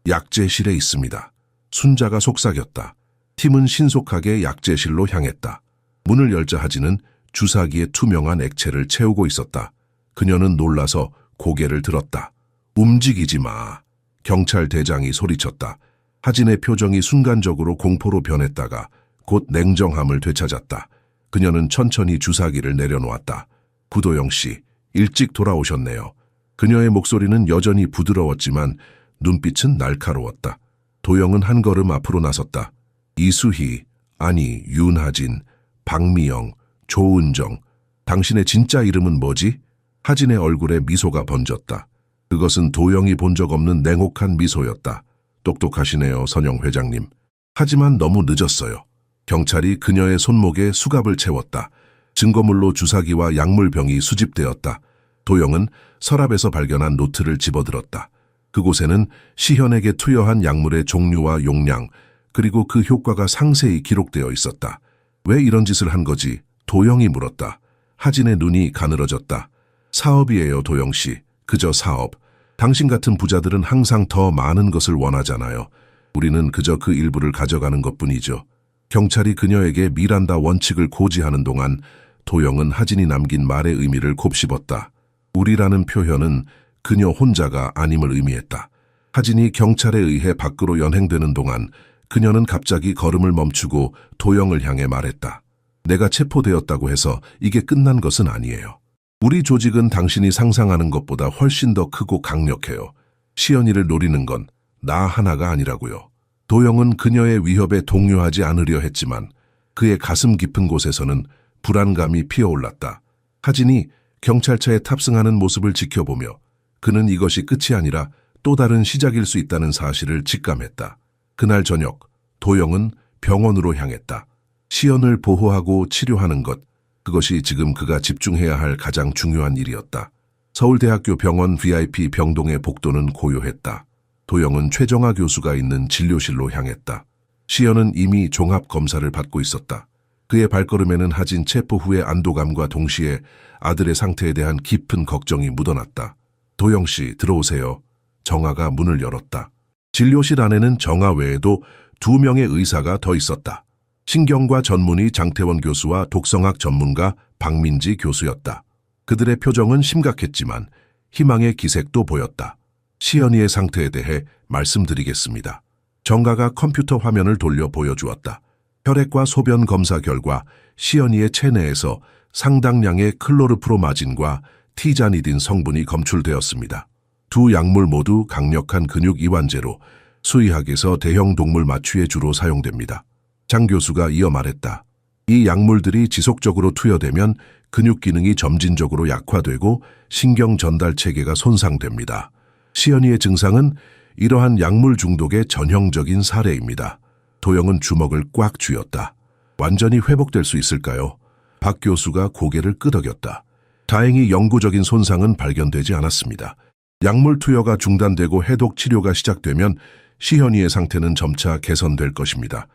약재실에 있습니다. 순자가 속삭였다. 팀은 신속하게 약재실로 향했다. 문을 열자 하진은 주사기에 투명한 액체를 채우고 있었다. 그녀는 놀라서 고개를 들었다. 움직이지 마. 경찰 대장이 소리쳤다. 하진의 표정이 순간적으로 공포로 변했다가 곧 냉정함을 되찾았다. 그녀는 천천히 주사기를 내려놓았다. 구도영 씨, 일찍 돌아오셨네요. 그녀의 목소리는 여전히 부드러웠지만 눈빛은 날카로웠다. 도영은 한 걸음 앞으로 나섰다. 이수희, 아니 윤하진, 박미영, 조은정, 당신의 진짜 이름은 뭐지? 하진의 얼굴에 미소가 번졌다. 그것은 도영이 본 적 없는 냉혹한 미소였다. 똑똑하시네요, 선영 회장님. 하지만 너무 늦었어요. 경찰이 그녀의 손목에 수갑을 채웠다. 증거물로 주사기와 약물병이 수집되었다. 도영은 서랍에서 발견한 노트를 집어들었다. 그곳에는 시현에게 투여한 약물의 종류와 용량, 그리고 그 효과가 상세히 기록되어 있었다. 왜 이런 짓을 한 거지? 도영이 물었다. 하진의 눈이 가늘어졌다. 사업이에요, 도영 씨. 그저 사업. 당신 같은 부자들은 항상 더 많은 것을 원하잖아요. 우리는 그저 그 일부를 가져가는 것뿐이죠. 경찰이 그녀에게 미란다 원칙을 고지하는 동안 도영은 하진이 남긴 말의 의미를 곱씹었다. 우리라는 표현은 그녀 혼자가 아님을 의미했다. 하진이 경찰에 의해 밖으로 연행되는 동안 그녀는 갑자기 걸음을 멈추고 도영을 향해 말했다. 내가 체포되었다고 해서 이게 끝난 것은 아니에요. 우리 조직은 당신이 상상하는 것보다 훨씬 더 크고 강력해요. 시연이를 노리는 건 나 하나가 아니라고요. 도영은 그녀의 위협에 동요하지 않으려 했지만 그의 가슴 깊은 곳에서는 불안감이 피어올랐다. 하진이 경찰차에 탑승하는 모습을 지켜보며 그는 이것이 끝이 아니라 또 다른 시작일 수 있다는 사실을 직감했다. 그날 저녁 도영은 병원으로 향했다. 시연을 보호하고 치료하는 것, 그것이 지금 그가 집중해야 할 가장 중요한 일이었다. 서울대학교 병원 VIP 병동의 복도는 고요했다. 도영은 최정아 교수가 있는 진료실로 향했다. 시연은 이미 종합검사를 받고 있었다. 그의 발걸음에는 하진 체포 후의 안도감과 동시에 아들의 상태에 대한 깊은 걱정이 묻어났다. 도영 씨, 들어오세요. 정아가 문을 열었다. 진료실 안에는 정아 외에도 2명의 의사가 더 있었다. 신경과 전문의 장태원 교수와 독성학 전문가 박민지 교수였다. 그들의 표정은 심각했지만 희망의 기색도 보였다. 시연이의 상태에 대해 말씀드리겠습니다. 정가가 컴퓨터 화면을 돌려 보여주었다. 혈액과 소변 검사 결과 시연이의 체내에서 상당량의 클로르프로마진과 티자니딘 성분이 검출되었습니다. 두 약물 모두 강력한 근육 이완제로 수의학에서 대형 동물 마취에 주로 사용됩니다. 장 교수가 이어 말했다. 이 약물들이 지속적으로 투여되면 근육 기능이 점진적으로 약화되고 신경 전달 체계가 손상됩니다. 시연이의 증상은 이러한 약물 중독의 전형적인 사례입니다. 도영은 주먹을 꽉 쥐었다. 완전히 회복될 수 있을까요? 박 교수가 고개를 끄덕였다. 다행히 영구적인 손상은 발견되지 않았습니다. 약물 투여가 중단되고 해독 치료가 시작되면 시현이의 상태는 점차 개선될 것입니다.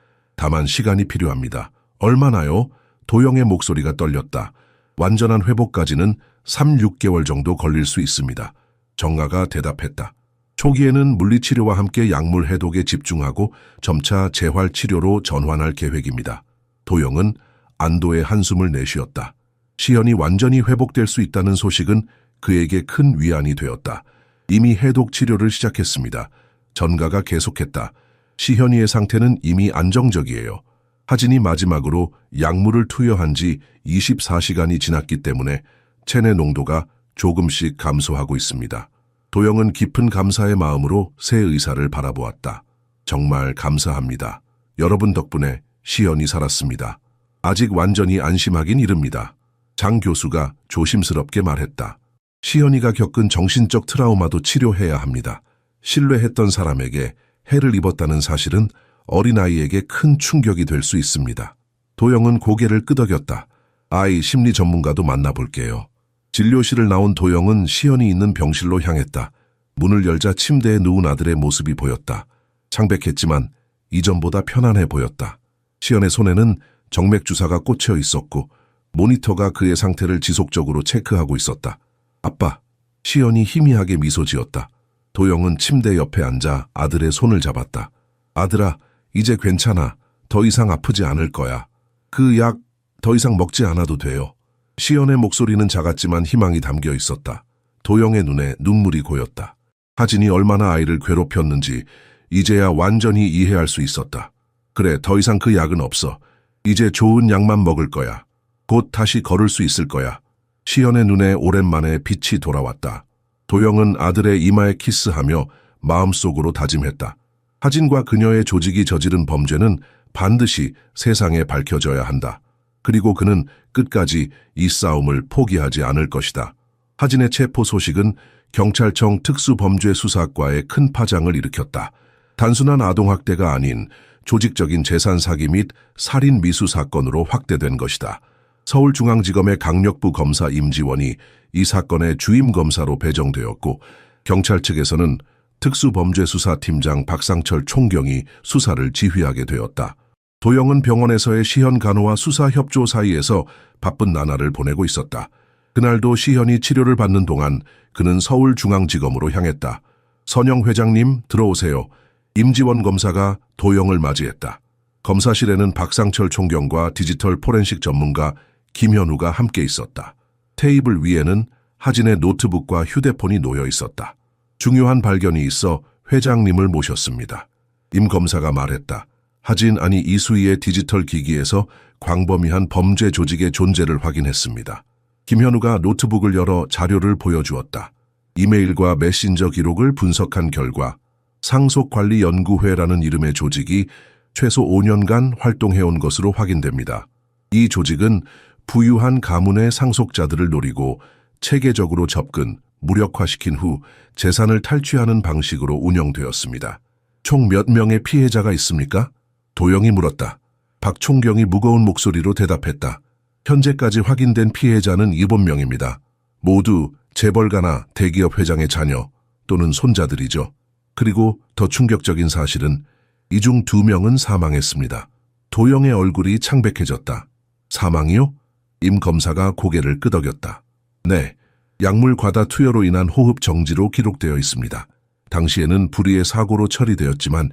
다만 시간이 필요합니다. 얼마나요? 도영의 목소리가 떨렸다. 완전한 회복까지는 3, 6개월 정도 걸릴 수 있습니다. 정가가 대답했다. 초기에는 물리치료와 함께 약물 해독에 집중하고 점차 재활치료로 전환할 계획입니다. 도영은 안도의 한숨을 내쉬었다. 시현이 완전히 회복될 수 있다는 소식은 그에게 큰 위안이 되었다. 이미 해독 치료를 시작했습니다. 전가가 계속했다. 시현이의 상태는 이미 안정적이에요. 하진이 마지막으로 약물을 투여한 지 24시간이 지났기 때문에 체내 농도가 조금씩 감소하고 있습니다. 도영은 깊은 감사의 마음으로 새 의사를 바라보았다. 정말 감사합니다. 여러분 덕분에 시연이 살았습니다. 아직 완전히 안심하긴 이릅니다. 장 교수가 조심스럽게 말했다. 시연이가 겪은 정신적 트라우마도 치료해야 합니다. 신뢰했던 사람에게 해를 입었다는 사실은 어린아이에게 큰 충격이 될 수 있습니다. 도영은 고개를 끄덕였다. 아이 심리 전문가도 만나볼게요. 진료실을 나온 도영은 시연이 있는 병실로 향했다. 문을 열자 침대에 누운 아들의 모습이 보였다. 창백했지만 이전보다 편안해 보였다. 시연의 손에는 정맥주사가 꽂혀 있었고 모니터가 그의 상태를 지속적으로 체크하고 있었다. 아빠, 시연이 희미하게 미소 지었다. 도영은 침대 옆에 앉아 아들의 손을 잡았다. 아들아, 이제 괜찮아. 더 이상 아프지 않을 거야. 그 약 더 이상 먹지 않아도 돼요. 시연의 목소리는 작았지만 희망이 담겨 있었다. 도영의 눈에 눈물이 고였다. 하진이 얼마나 아이를 괴롭혔는지 이제야 완전히 이해할 수 있었다. 그래, 더 이상 그 약은 없어. 이제 좋은 약만 먹을 거야. 곧 다시 걸을 수 있을 거야. 시연의 눈에 오랜만에 빛이 돌아왔다. 도영은 아들의 이마에 키스하며 마음속으로 다짐했다. 하진과 그녀의 조직이 저지른 범죄는 반드시 세상에 밝혀져야 한다. 그리고 그는 끝까지 이 싸움을 포기하지 않을 것이다. 하진의 체포 소식은 경찰청 특수범죄수사과에 큰 파장을 일으켰다. 단순한 아동학대가 아닌 조직적인 재산 사기 및 살인 미수 사건으로 확대된 것이다. 서울중앙지검의 강력부 검사 임지원이 이 사건의 주임 검사로 배정되었고 경찰 측에서는 특수범죄수사팀장 박상철 총경이 수사를 지휘하게 되었다. 도영은 병원에서의 시현 간호와 수사 협조 사이에서 바쁜 나날을 보내고 있었다. 그날도 시현이 치료를 받는 동안 그는 서울중앙지검으로 향했다. 선영 회장님, 들어오세요. 임지원 검사가 도영을 맞이했다. 검사실에는 박상철 총경과 디지털 포렌식 전문가 김현우가 함께 있었다. 테이블 위에는 하진의 노트북과 휴대폰이 놓여 있었다. 중요한 발견이 있어 회장님을 모셨습니다. 임 검사가 말했다. 하진 아니 이수희의 디지털 기기에서 광범위한 범죄 조직의 존재를 확인했습니다. 김현우가 노트북을 열어 자료를 보여주었다. 이메일과 메신저 기록을 분석한 결과 상속관리연구회라는 이름의 조직이 최소 5년간 활동해온 것으로 확인됩니다. 이 조직은 부유한 가문의 상속자들을 노리고 체계적으로 접근, 무력화시킨 후 재산을 탈취하는 방식으로 운영되었습니다. 총 몇 명의 피해자가 있습니까? 도영이 물었다. 박 총경이 무거운 목소리로 대답했다. 현재까지 확인된 피해자는 7명입니다. 모두 재벌가나 대기업 회장의 자녀 또는 손자들이죠. 그리고 더 충격적인 사실은 이 중 2명은 사망했습니다. 도영의 얼굴이 창백해졌다. 사망이요? 임 검사가 고개를 끄덕였다. 네, 약물 과다 투여로 인한 호흡 정지로 기록되어 있습니다. 당시에는 불의의 사고로 처리되었지만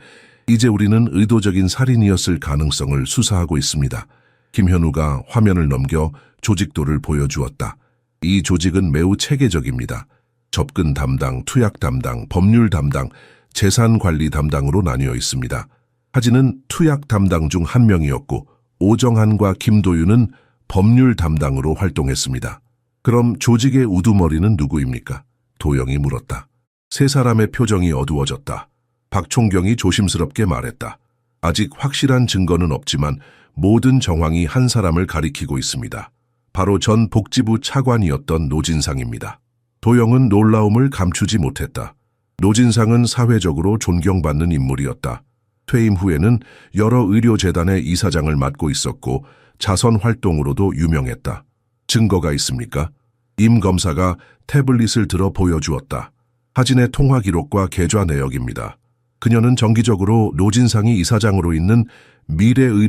이제 우리는 의도적인 살인이었을 가능성을 수사하고 있습니다. 김현우가 화면을 넘겨 조직도를 보여주었다. 이 조직은 매우 체계적입니다. 접근 담당, 투약 담당, 법률 담당, 재산 관리 담당으로 나뉘어 있습니다. 하진은 투약 담당 중 한 명이었고 오정한과 김도윤은 법률 담당으로 활동했습니다. 그럼 조직의 우두머리는 누구입니까? 도영이 물었다. 세 사람의 표정이 어두워졌다. 박총경이 조심스럽게 말했다. 아직 확실한 증거는 없지만 모든 정황이 한 사람을 가리키고 있습니다. 바로 전 복지부 차관이었던 노진상입니다. 도영은 놀라움을 감추지 못했다. 노진상은 사회적으로 존경받는 인물이었다. 퇴임 후에는 여러 의료재단의 이사장을 맡고 있었고 자선 활동으로도 유명했다. 증거가 있습니까? 임 검사가 태블릿을 들어 보여주었다. 하진의 통화 기록과 계좌 내역입니다. 그녀는 정기적으로 노진상이 이사장으로 있는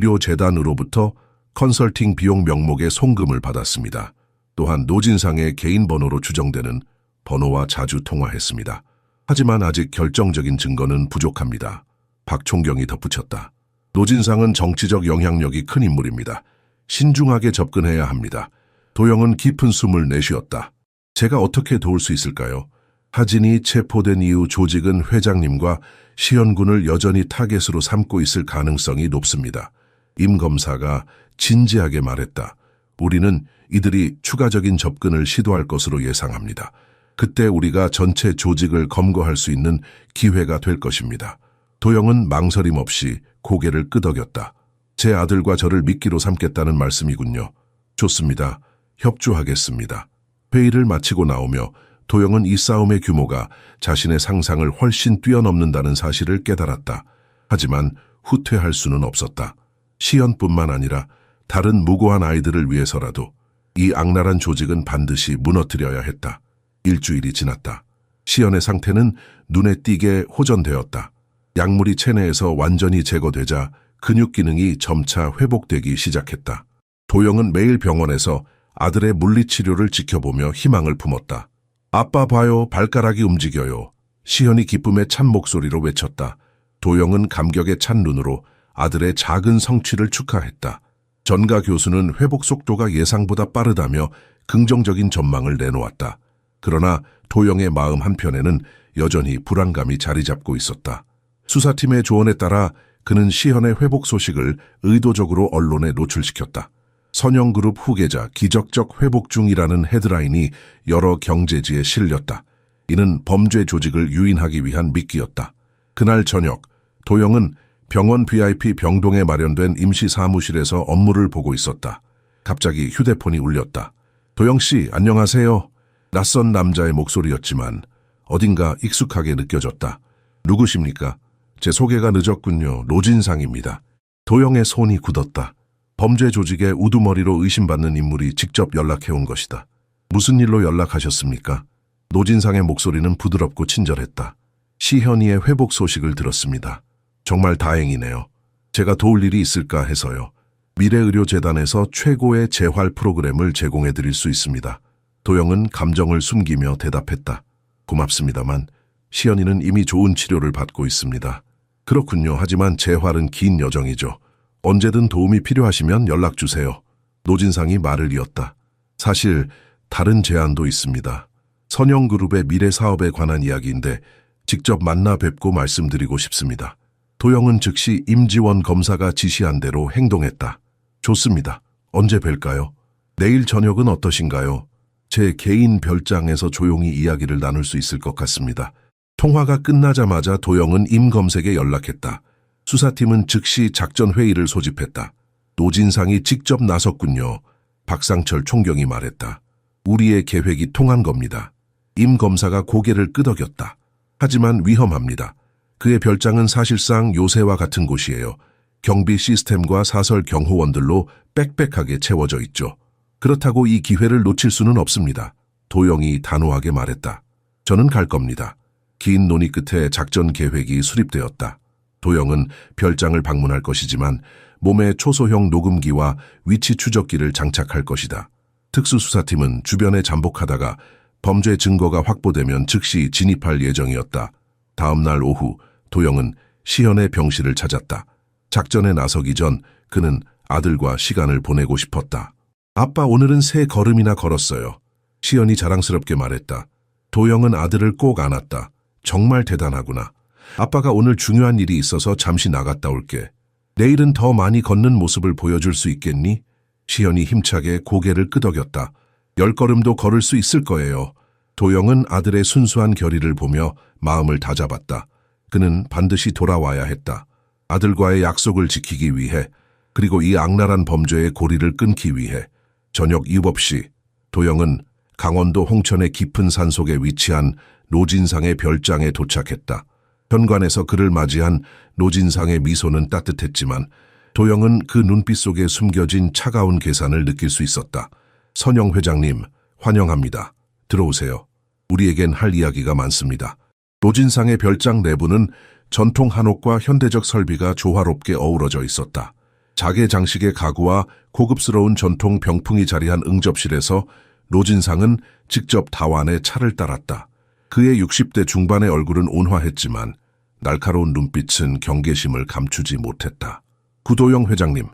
미래의료재단으로부터 컨설팅 비용 명목의 송금을 받았습니다. 또한 노진상의 개인 번호로 추정되는 번호와 자주 통화했습니다. 하지만 아직 결정적인 증거는 부족합니다. 박총경이 덧붙였다. 노진상은 정치적 영향력이 큰 인물입니다. 신중하게 접근해야 합니다. 도영은 깊은 숨을 내쉬었다. 제가 어떻게 도울 수 있을까요? 하진이 체포된 이후 조직은 회장님과 시현군을 여전히 타겟으로 삼고 있을 가능성이 높습니다. 임 검사가 진지하게 말했다. 우리는 이들이 추가적인 접근을 시도할 것으로 예상합니다. 그때 우리가 전체 조직을 검거할 수 있는 기회가 될 것입니다. 도영은 망설임 없이 고개를 끄덕였다. 제 아들과 저를 미끼로 삼겠다는 말씀이군요. 좋습니다. 협조하겠습니다. 회의를 마치고 나오며 도영은 이 싸움의 규모가 자신의 상상을 훨씬 뛰어넘는다는 사실을 깨달았다. 하지만 후퇴할 수는 없었다. 시연뿐만 아니라 다른 무고한 아이들을 위해서라도 이 악랄한 조직은 반드시 무너뜨려야 했다. 일주일이 지났다. 시연의 상태는 눈에 띄게 호전되었다. 약물이 체내에서 완전히 제거되자 근육 기능이 점차 회복되기 시작했다. 도영은 매일 병원에서 아들의 물리치료를 지켜보며 희망을 품었다. 아빠 봐요, 발가락이 움직여요. 시현이 기쁨에 찬 목소리로 외쳤다. 도영은 감격에 찬 눈으로 아들의 작은 성취를 축하했다. 전가 교수는 회복 속도가 예상보다 빠르다며 긍정적인 전망을 내놓았다. 그러나 도영의 마음 한편에는 여전히 불안감이 자리 잡고 있었다. 수사팀의 조언에 따라 그는 시현의 회복 소식을 의도적으로 언론에 노출시켰다. 선영그룹 후계자 기적적 회복 중이라는 헤드라인이 여러 경제지에 실렸다. 이는 범죄 조직을 유인하기 위한 미끼였다. 그날 저녁 도영은 병원 VIP 병동에 마련된 임시 사무실에서 업무를 보고 있었다. 갑자기 휴대폰이 울렸다. 도영씨, 안녕하세요. 낯선 남자의 목소리였지만 어딘가 익숙하게 느껴졌다. 누구십니까? 제 소개가 늦었군요. 노진상입니다. 도영의 손이 굳었다. 범죄 조직의 우두머리로 의심받는 인물이 직접 연락해온 것이다. 무슨 일로 연락하셨습니까? 노진상의 목소리는 부드럽고 친절했다. 시현이의 회복 소식을 들었습니다. 정말 다행이네요. 제가 도울 일이 있을까 해서요. 미래의료재단에서 최고의 재활 프로그램을 제공해 드릴 수 있습니다. 도영은 감정을 숨기며 대답했다. 고맙습니다만 시현이는 이미 좋은 치료를 받고 있습니다. 그렇군요. 하지만 재활은 긴 여정이죠. 언제든 도움이 필요하시면 연락 주세요. 노진상이 말을 이었다. 사실 다른 제안도 있습니다. 선영그룹의 미래 사업에 관한 이야기인데 직접 만나 뵙고 말씀드리고 싶습니다. 도영은 즉시 임지원 검사가 지시한 대로 행동했다. 좋습니다. 언제 뵐까요? 내일 저녁은 어떠신가요? 제 개인 별장에서 조용히 이야기를 나눌 수 있을 것 같습니다. 통화가 끝나자마자 도영은 임 검색에 연락했다. 수사팀은 즉시 작전 회의를 소집했다. 노진상이 직접 나섰군요. 박상철 총경이 말했다. 우리의 계획이 통한 겁니다. 임 검사가 고개를 끄덕였다. 하지만 위험합니다. 그의 별장은 사실상 요새와 같은 곳이에요. 경비 시스템과 사설 경호원들로 빽빽하게 채워져 있죠. 그렇다고 이 기회를 놓칠 수는 없습니다. 도영이 단호하게 말했다. 저는 갈 겁니다. 긴 논의 끝에 작전 계획이 수립되었다. 도영은 별장을 방문할 것이지만 몸에 초소형 녹음기와 위치 추적기를 장착할 것이다. 특수수사팀은 주변에 잠복하다가 범죄 증거가 확보되면 즉시 진입할 예정이었다. 다음 날 오후 도영은 시현의 병실을 찾았다. 작전에 나서기 전 그는 아들과 시간을 보내고 싶었다. 아빠, 오늘은 세 걸음이나 걸었어요. 시현이 자랑스럽게 말했다. 도영은 아들을 꼭 안았다. 정말 대단하구나. 아빠가 오늘 중요한 일이 있어서 잠시 나갔다 올게. 내일은 더 많이 걷는 모습을 보여줄 수 있겠니? 시현이 힘차게 고개를 끄덕였다. 10걸음도 걸을 수 있을 거예요. 도영은 아들의 순수한 결의를 보며 마음을 다잡았다. 그는 반드시 돌아와야 했다. 아들과의 약속을 지키기 위해, 그리고 이 악랄한 범죄의 고리를 끊기 위해. 저녁 7시 도영은 강원도 홍천의 깊은 산속에 위치한 노진상의 별장에 도착했다. 현관에서 그를 맞이한 노진상의 미소는 따뜻했지만 도영은 그 눈빛 속에 숨겨진 차가운 계산을 느낄 수 있었다. 선영 회장님, 환영합니다. 들어오세요. 우리에겐 할 이야기가 많습니다. 노진상의 별장 내부는 전통 한옥과 현대적 설비가 조화롭게 어우러져 있었다. 자개 장식의 가구와 고급스러운 전통 병풍이 자리한 응접실에서 노진상은 직접 다완의 차를 따랐다. 그의 60대 중반의 얼굴은 온화했지만 날카로운 눈빛은 경계심을 감추지 못했다. 구도영 회장님,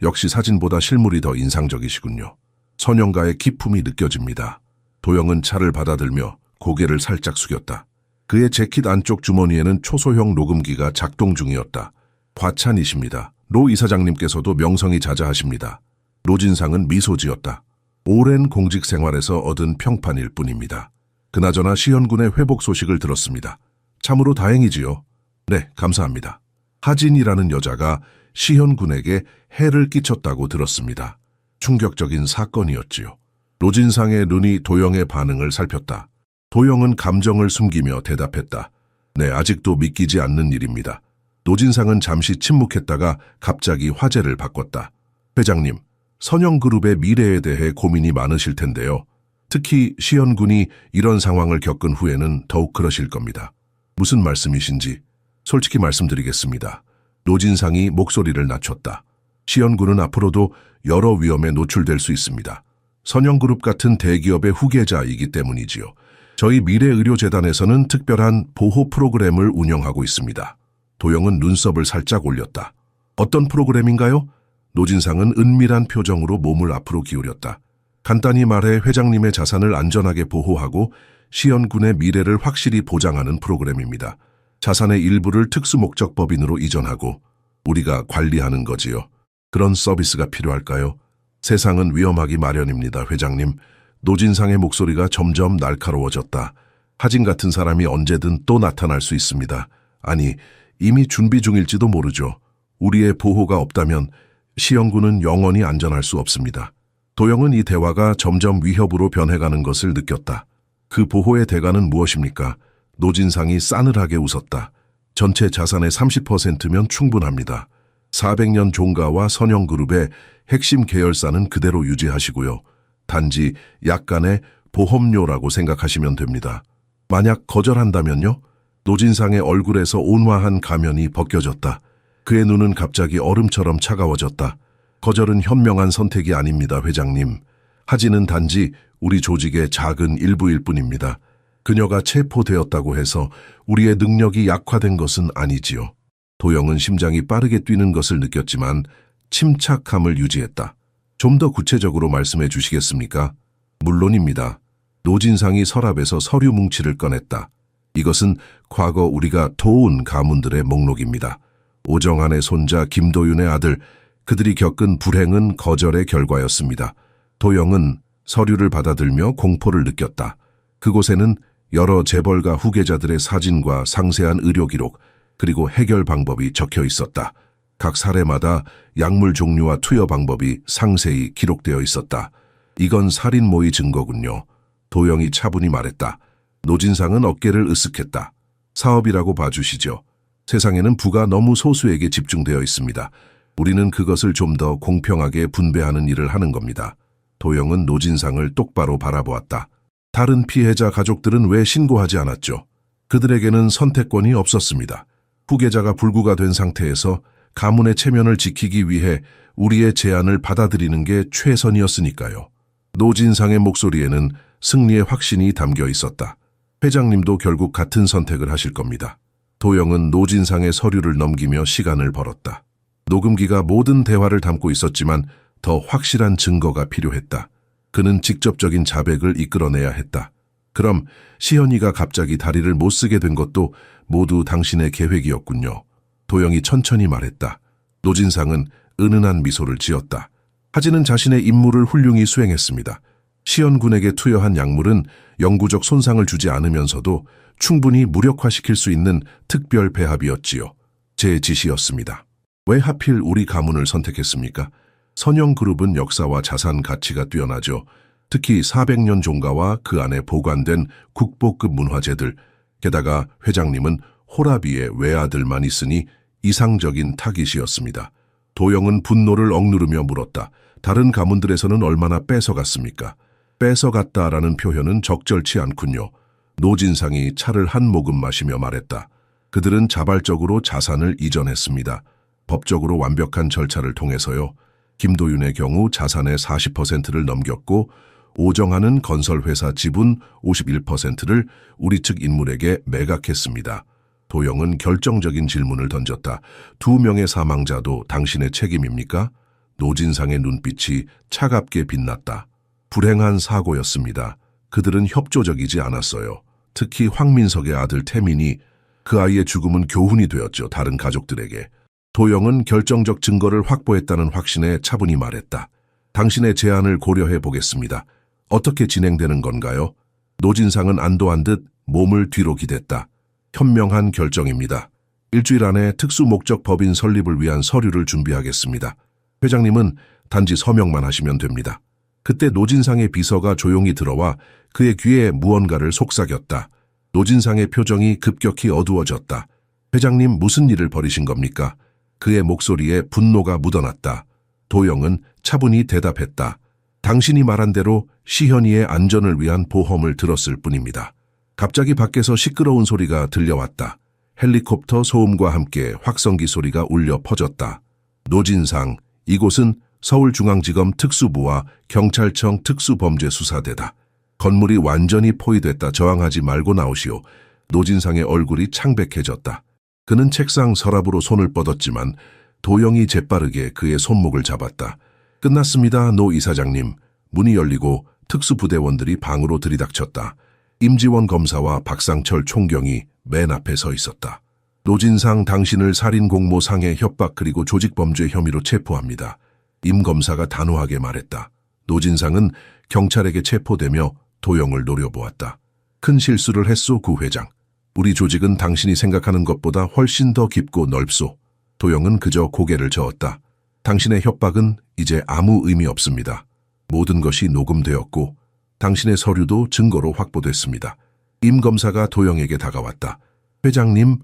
역시 사진보다 실물이 더 인상적이시군요. 선영가의 기품이 느껴집니다. 도영은 차를 받아들며 고개를 살짝 숙였다. 그의 재킷 안쪽 주머니에는 초소형 녹음기가 작동 중이었다. 과찬이십니다. 노 이사장님께서도 명성이 자자하십니다. 노진상은 미소 지었다. 오랜 공직 생활에서 얻은 평판일 뿐입니다. 그나저나 시현군의 회복 소식을 들었습니다. 참으로 다행이지요. 네, 감사합니다. 하진이라는 여자가 시현군에게 해를 끼쳤다고 들었습니다. 충격적인 사건이었지요. 노진상의 눈이 도영의 반응을 살폈다. 도영은 감정을 숨기며 대답했다. 네, 아직도 믿기지 않는 일입니다. 노진상은 잠시 침묵했다가 갑자기 화제를 바꿨다. 회장님, 선영그룹의 미래에 대해 고민이 많으실 텐데요. 특히 시현군이 이런 상황을 겪은 후에는 더욱 그러실 겁니다. 무슨 말씀이신지 솔직히 말씀드리겠습니다. 노진상이 목소리를 낮췄다. 시현군은 앞으로도 여러 위험에 노출될 수 있습니다. 선영그룹 같은 대기업의 후계자이기 때문이지요. 저희 미래의료재단에서는 특별한 보호 프로그램을 운영하고 있습니다. 도영은 눈썹을 살짝 올렸다. 어떤 프로그램인가요? 노진상은 은밀한 표정으로 몸을 앞으로 기울였다. 간단히 말해 회장님의 자산을 안전하게 보호하고 시현군의 미래를 확실히 보장하는 프로그램입니다. 자산의 일부를 특수목적법인으로 이전하고 우리가 관리하는 거지요. 그런 서비스가 필요할까요? 세상은 위험하기 마련입니다, 회장님. 노진상의 목소리가 점점 날카로워졌다. 하진 같은 사람이 언제든 또 나타날 수 있습니다. 아니, 이미 준비 중일지도 모르죠. 우리의 보호가 없다면 시현군은 영원히 안전할 수 없습니다. 도영은 이 대화가 점점 위협으로 변해가는 것을 느꼈다. 그 보호의 대가는 무엇입니까? 노진상이 싸늘하게 웃었다. 전체 자산의 30%면 충분합니다. 400년 종가와 선영그룹의 핵심 계열사는 그대로 유지하시고요. 단지 약간의 보험료라고 생각하시면 됩니다. 만약 거절한다면요? 노진상의 얼굴에서 온화한 가면이 벗겨졌다. 그의 눈은 갑자기 얼음처럼 차가워졌다. 거절은 현명한 선택이 아닙니다, 회장님. 하진은 단지 우리 조직의 작은 일부일 뿐입니다. 그녀가 체포되었다고 해서 우리의 능력이 약화된 것은 아니지요. 도영은 심장이 빠르게 뛰는 것을 느꼈지만 침착함을 유지했다. 좀 더 구체적으로 말씀해 주시겠습니까? 물론입니다. 노진상이 서랍에서 서류 뭉치를 꺼냈다. 이것은 과거 우리가 도운 가문들의 목록입니다. 오정환의 손자 김도윤의 아들, 그들이 겪은 불행은 거절의 결과였습니다. 도영은 서류를 받아들며 공포를 느꼈다. 그곳에는 여러 재벌가 후계자들의 사진과 상세한 의료 기록, 그리고 해결 방법이 적혀 있었다. 각 사례마다 약물 종류와 투여 방법이 상세히 기록되어 있었다. 이건 살인 모의 증거군요. 도영이 차분히 말했다. 노진상은 어깨를 으쓱했다. 사업이라고 봐주시죠. 세상에는 부가 너무 소수에게 집중되어 있습니다. 우리는 그것을 좀 더 공평하게 분배하는 일을 하는 겁니다. 도영은 노진상을 똑바로 바라보았다. 다른 피해자 가족들은 왜 신고하지 않았죠? 그들에게는 선택권이 없었습니다. 후계자가 불구가 된 상태에서 가문의 체면을 지키기 위해 우리의 제안을 받아들이는 게 최선이었으니까요. 노진상의 목소리에는 승리의 확신이 담겨 있었다. 회장님도 결국 같은 선택을 하실 겁니다. 도영은 노진상의 서류를 넘기며 시간을 벌었다. 녹음기가 모든 대화를 담고 있었지만 더 확실한 증거가 필요했다. 그는 직접적인 자백을 이끌어내야 했다. 그럼 시현이가 갑자기 다리를 못 쓰게 된 것도 모두 당신의 계획이었군요. 도영이 천천히 말했다. 노진상은 은은한 미소를 지었다. 하지는 자신의 임무를 훌륭히 수행했습니다. 시현군에게 투여한 약물은 영구적 손상을 주지 않으면서도 충분히 무력화시킬 수 있는 특별 배합이었지요. 제 지시였습니다. 왜 하필 우리 가문을 선택했습니까? 선영그룹은 역사와 자산 가치가 뛰어나죠. 특히 400년 종가와 그 안에 보관된 국보급 문화재들, 게다가 회장님은 호라비의 외아들만 있으니 이상적인 타깃이었습니다. 도영은 분노를 억누르며 물었다. 다른 가문들에서는 얼마나 뺏어갔습니까? 뺏어갔다라는 표현은 적절치 않군요. 노진상이 차를 한 모금 마시며 말했다. 그들은 자발적으로 자산을 이전했습니다. 법적으로 완벽한 절차를 통해서요. 김도윤의 경우 자산의 40%를 넘겼고 오정하는 건설회사 지분 51%를 우리 측 인물에게 매각했습니다. 도영은 결정적인 질문을 던졌다. 2명의 사망자도 당신의 책임입니까? 노진상의 눈빛이 차갑게 빛났다. 불행한 사고였습니다. 그들은 협조적이지 않았어요. 특히 황민석의 아들 태민이 그 아이의 죽음은 교훈이 되었죠. 다른 가족들에게. 도영은 결정적 증거를 확보했다는 확신에 차분히 말했다. 당신의 제안을 고려해 보겠습니다. 어떻게 진행되는 건가요? 노진상은 안도한 듯 몸을 뒤로 기댔다. 현명한 결정입니다. 일주일 안에 특수목적 법인 설립을 위한 서류를 준비하겠습니다. 회장님은 단지 서명만 하시면 됩니다. 그때 노진상의 비서가 조용히 들어와 그의 귀에 무언가를 속삭였다. 노진상의 표정이 급격히 어두워졌다. 회장님 무슨 일을 벌이신 겁니까? 그의 목소리에 분노가 묻어났다. 도영은 차분히 대답했다. 당신이 말한 대로 시현이의 안전을 위한 보험을 들었을 뿐입니다. 갑자기 밖에서 시끄러운 소리가 들려왔다. 헬리콥터 소음과 함께 확성기 소리가 울려 퍼졌다. 노진상, 이곳은 서울중앙지검 특수부와 경찰청 특수범죄수사대다. 건물이 완전히 포위됐다. 저항하지 말고 나오시오. 노진상의 얼굴이 창백해졌다. 그는 책상 서랍으로 손을 뻗었지만 도영이 재빠르게 그의 손목을 잡았다. 끝났습니다, 노 이사장님. 문이 열리고 특수부대원들이 방으로 들이닥쳤다. 임지원 검사와 박상철 총경이 맨 앞에 서 있었다. 노진상 당신을 살인공모 상해 협박 그리고 조직범죄 혐의로 체포합니다. 임 검사가 단호하게 말했다. 노진상은 경찰에게 체포되며 도영을 노려보았다. 큰 실수를 했소, 구 회장. 우리 조직은 당신이 생각하는 것보다 훨씬 더 깊고 넓소. 도영은 그저 고개를 저었다. 당신의 협박은 이제 아무 의미 없습니다. 모든 것이 녹음되었고 당신의 서류도 증거로 확보됐습니다. 임 검사가 도영에게 다가왔다. 회장님,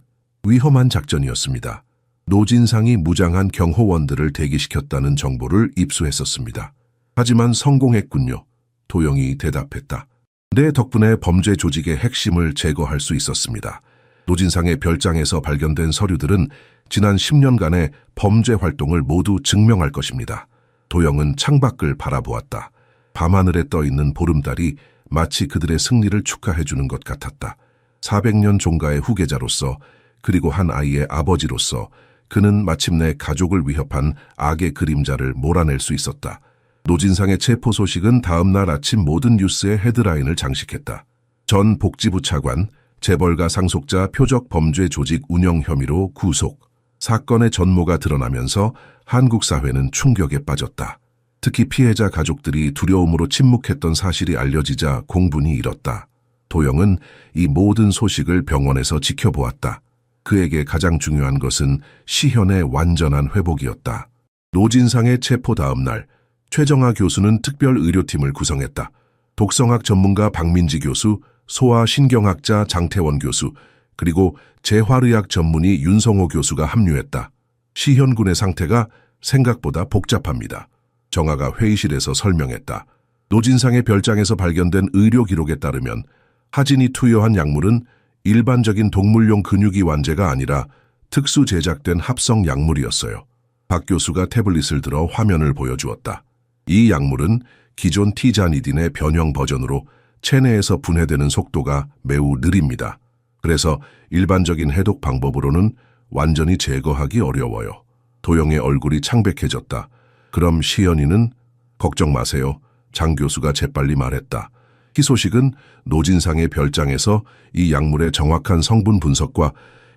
위험한 작전이었습니다. 노진상이 무장한 경호원들을 대기시켰다는 정보를 입수했었습니다. 하지만 성공했군요. 도영이 대답했다. 내 덕분에 범죄 조직의 핵심을 제거할 수 있었습니다. 노진상의 별장에서 발견된 서류들은 지난 10년간의 범죄 활동을 모두 증명할 것입니다. 도영은 창밖을 바라보았다. 밤하늘에 떠있는 보름달이 마치 그들의 승리를 축하해주는 것 같았다. 400년 종가의 후계자로서 그리고 한 아이의 아버지로서 그는 마침내 가족을 위협한 악의 그림자를 몰아낼 수 있었다. 노진상의 체포 소식은 다음 날 아침 모든 뉴스의 헤드라인을 장식했다. 전 복지부 차관, 재벌가 상속자 표적 범죄 조직 운영 혐의로 구속. 사건의 전모가 드러나면서 한국 사회는 충격에 빠졌다. 특히 피해자 가족들이 두려움으로 침묵했던 사실이 알려지자 공분이 일었다. 도영은 이 모든 소식을 병원에서 지켜보았다. 그에게 가장 중요한 것은 시현의 완전한 회복이었다. 노진상의 체포 다음 날 최정아 교수는 특별 의료팀을 구성했다. 독성학 전문가 박민지 교수, 소아신경학자 장태원 교수, 그리고 재활의학 전문의 윤성호 교수가 합류했다. 시현 군의 상태가 생각보다 복잡합니다. 정아가 회의실에서 설명했다. 노진상의 별장에서 발견된 의료 기록에 따르면 하진이 투여한 약물은 일반적인 동물용 근육이완제가 아니라 특수 제작된 합성 약물이었어요. 박 교수가 태블릿을 들어 화면을 보여주었다. 이 약물은 기존 티자니딘의 변형 버전으로 체내에서 분해되는 속도가 매우 느립니다. 그래서 일반적인 해독 방법으로는 완전히 제거하기 어려워요. 도영의 얼굴이 창백해졌다. 그럼 시연이는? 걱정 마세요. 장 교수가 재빨리 말했다. 희소식은 노진상의 별장에서 이 약물의 정확한 성분 분석과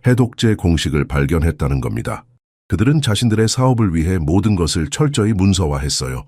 해독제 공식을 발견했다는 겁니다. 그들은 자신들의 사업을 위해 모든 것을 철저히 문서화했어요.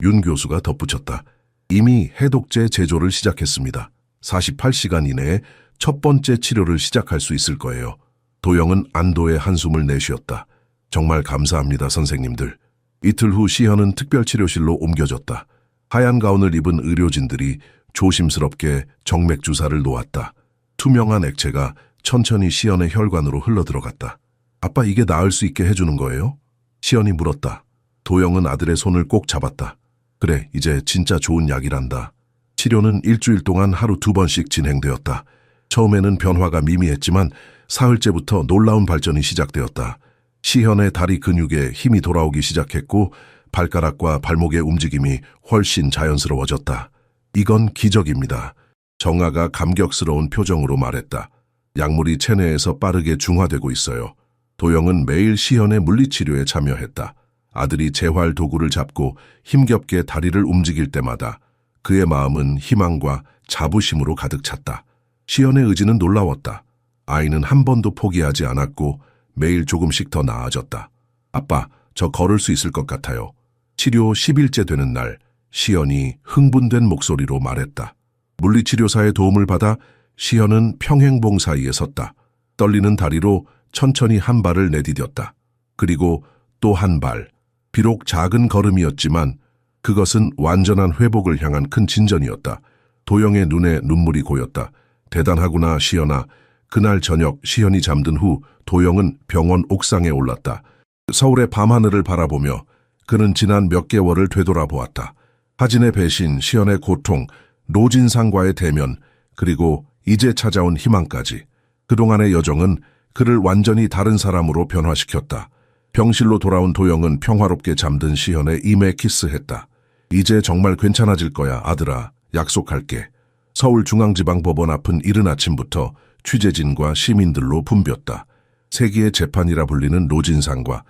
윤 교수가 덧붙였다. 이미 해독제 제조를 시작했습니다. 48시간 이내에 첫 번째 치료를 시작할 수 있을 거예요. 도영은 안도의 한숨을 내쉬었다. 정말 감사합니다, 선생님들. 이틀 후 시현은 특별치료실로 옮겨졌다. 하얀 가운을 입은 의료진들이 조심스럽게 정맥 주사를 놓았다. 투명한 액체가 천천히 시현의 혈관으로 흘러들어갔다. 아빠, 이게 나을 수 있게 해주는 거예요? 시현이 물었다. 도영은 아들의 손을 꼭 잡았다. 그래, 이제 진짜 좋은 약이란다. 치료는 일주일 동안 하루 2번씩 진행되었다. 처음에는 변화가 미미했지만 사흘째부터 놀라운 발전이 시작되었다. 시현의 다리 근육에 힘이 돌아오기 시작했고 발가락과 발목의 움직임이 훨씬 자연스러워졌다. 이건 기적입니다. 정아가 감격스러운 표정으로 말했다. 약물이 체내에서 빠르게 중화되고 있어요. 도영은 매일 시현의 물리치료에 참여했다. 아들이 재활 도구를 잡고 힘겹게 다리를 움직일 때마다 그의 마음은 희망과 자부심으로 가득 찼다. 시현의 의지는 놀라웠다. 아이는 한 번도 포기하지 않았고 매일 조금씩 더 나아졌다. 아빠, 저 걸을 수 있을 것 같아요. 치료 10일째 되는 날, 시현이 흥분된 목소리로 말했다. 물리치료사의 도움을 받아 시현은 평행봉 사이에 섰다. 떨리는 다리로 천천히 한 발을 내디뎠다. 그리고 또 한 발. 비록 작은 걸음이었지만 그것은 완전한 회복을 향한 큰 진전이었다. 도영의 눈에 눈물이 고였다. 대단하구나, 시현아. 그날 저녁 시현이 잠든 후 도영은 병원 옥상에 올랐다. 서울의 밤하늘을 바라보며 그는 지난 몇 개월을 되돌아보았다. 하진의 배신, 시현의 고통, 노진상과의 대면, 그리고 이제 찾아온 희망까지. 그동안의 여정은 그를 완전히 다른 사람으로 변화시켰다. 병실로 돌아온 도영은 평화롭게 잠든 시현의 임에 키스했다. 이제 정말 괜찮아질 거야, 아들아. 약속할게. 서울중앙지방법원 앞은 이른 아침부터 취재진과 시민들로 붐볐다. 세기의 재판이라 불리는 노진상과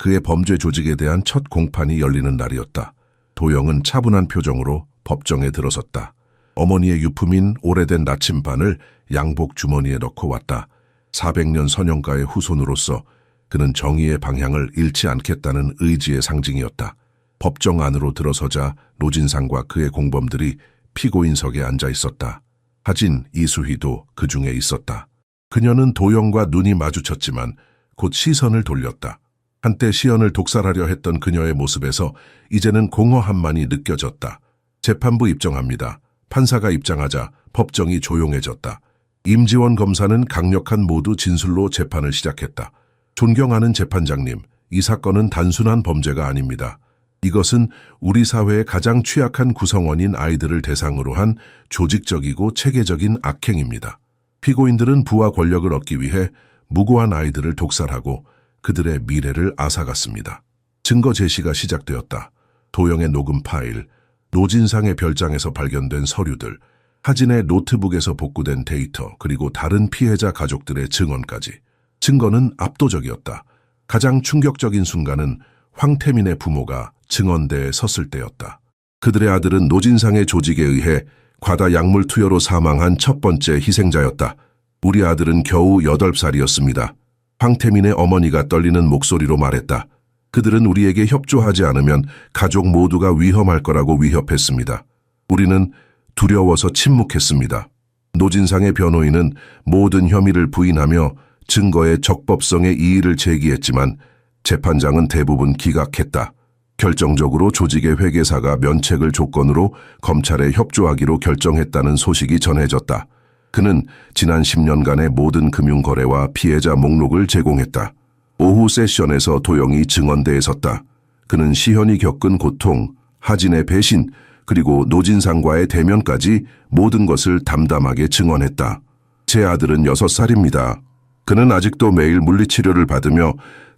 그의 범죄 조직에 대한 첫 공판이 열리는 날이었다. 도영은 차분한 표정으로 법정에 들어섰다. 어머니의 유품인 오래된 나침반을 양복 주머니에 넣고 왔다. 400년 선영가의 후손으로서 그는 정의의 방향을 잃지 않겠다는 의지의 상징이었다. 법정 안으로 들어서자 노진상과 그의 공범들이 피고인석에 앉아 있었다. 하진, 이수희도 그 중에 있었다. 그녀는 도영과 눈이 마주쳤지만 곧 시선을 돌렸다. 한때 시연을 독살하려 했던 그녀의 모습에서 이제는 공허함만이 느껴졌다. 재판부 입정합니다. 판사가 입장하자 법정이 조용해졌다. 임지원 검사는 강력한 모두 진술로 재판을 시작했다. 존경하는 재판장님, 이 사건은 단순한 범죄가 아닙니다. 이것은 우리 사회의 가장 취약한 구성원인 아이들을 대상으로 한 조직적이고 체계적인 악행입니다. 피고인들은 부와 권력을 얻기 위해 무고한 아이들을 독살하고 그들의 미래를 앗아갔습니다. 증거 제시가 시작되었다. 도영의 녹음 파일, 노진상의 별장에서 발견된 서류들, 하진의 노트북에서 복구된 데이터, 그리고 다른 피해자 가족들의 증언까지. 증거는 압도적이었다. 가장 충격적인 순간은 황태민의 부모가 증언대에 섰을 때였다. 그들의 아들은 노진상의 조직에 의해 과다 약물 투여로 사망한 첫 번째 희생자였다. 우리 아들은 겨우 8살이었습니다. 황태민의 어머니가 떨리는 목소리로 말했다. 그들은 우리에게 협조하지 않으면 가족 모두가 위험할 거라고 위협했습니다. 우리는 두려워서 침묵했습니다. 노진상의 변호인은 모든 혐의를 부인하며 증거의 적법성에 이의를 제기했지만 재판장은 대부분 기각했다. 결정적으로 조직의 회계사가 면책을 조건으로 검찰에 협조하기로 결정했다는 소식이 전해졌다. 그는 지난 10년간의 모든 금융거래와 피해자 목록을 제공했다. 오후 세션에서 도영이 증언대에 섰다. 그는 시현이 겪은 고통, 하진의 배신, 그리고 노진상과의 대면까지 모든 것을 담담하게 증언했다. 제 아들은 6살입니다. 그는 아직도 매일 물리치료를 받으며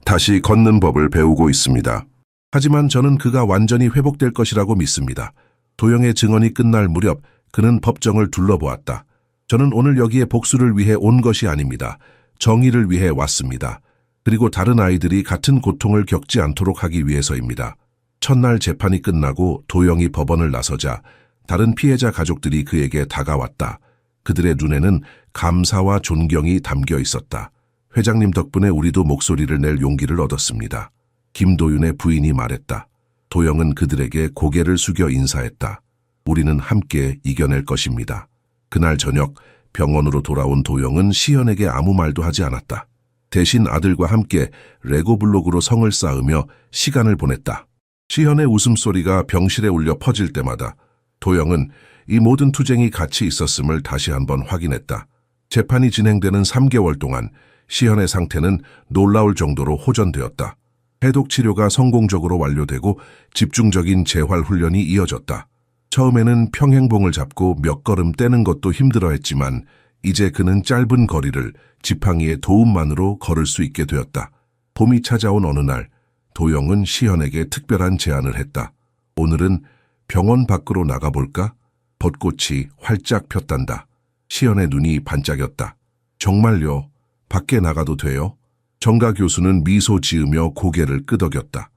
다시 걷는 법을 배우고 있습니다. 하지만 저는 그가 완전히 회복될 것이라고 믿습니다. 도영의 증언이 끝날 무렵 그는 법정을 둘러보았다. 저는 오늘 여기에 복수를 위해 온 것이 아닙니다. 정의를 위해 왔습니다. 그리고 다른 아이들이 같은 고통을 겪지 않도록 하기 위해서입니다. 첫날 재판이 끝나고 도영이 법원을 나서자 다른 피해자 가족들이 그에게 다가왔다. 그들의 눈에는 감사와 존경이 담겨 있었다. 회장님 덕분에 우리도 목소리를 낼 용기를 얻었습니다. 김도윤의 부인이 말했다. 도영은 그들에게 고개를 숙여 인사했다. 우리는 함께 이겨낼 것입니다. 그날 저녁 병원으로 돌아온 도영은 시현에게 아무 말도 하지 않았다. 대신 아들과 함께 레고 블록으로 성을 쌓으며 시간을 보냈다. 시현의 웃음소리가 병실에 울려 퍼질 때마다 도영은 이 모든 투쟁이 같이 있었음을 다시 한번 확인했다. 재판이 진행되는 3개월 동안 시현의 상태는 놀라울 정도로 호전되었다. 해독 치료가 성공적으로 완료되고 집중적인 재활 훈련이 이어졌다. 처음에는 평행봉을 잡고 몇 걸음 떼는 것도 힘들어했지만 이제 그는 짧은 거리를 지팡이의 도움만으로 걸을 수 있게 되었다. 봄이 찾아온 어느 날 도영은 시현에게 특별한 제안을 했다. 오늘은 병원 밖으로 나가볼까? 벚꽃이 활짝 폈단다. 시현의 눈이 반짝였다. 정말요? 밖에 나가도 돼요? 정가 교수는 미소 지으며 고개를 끄덕였다.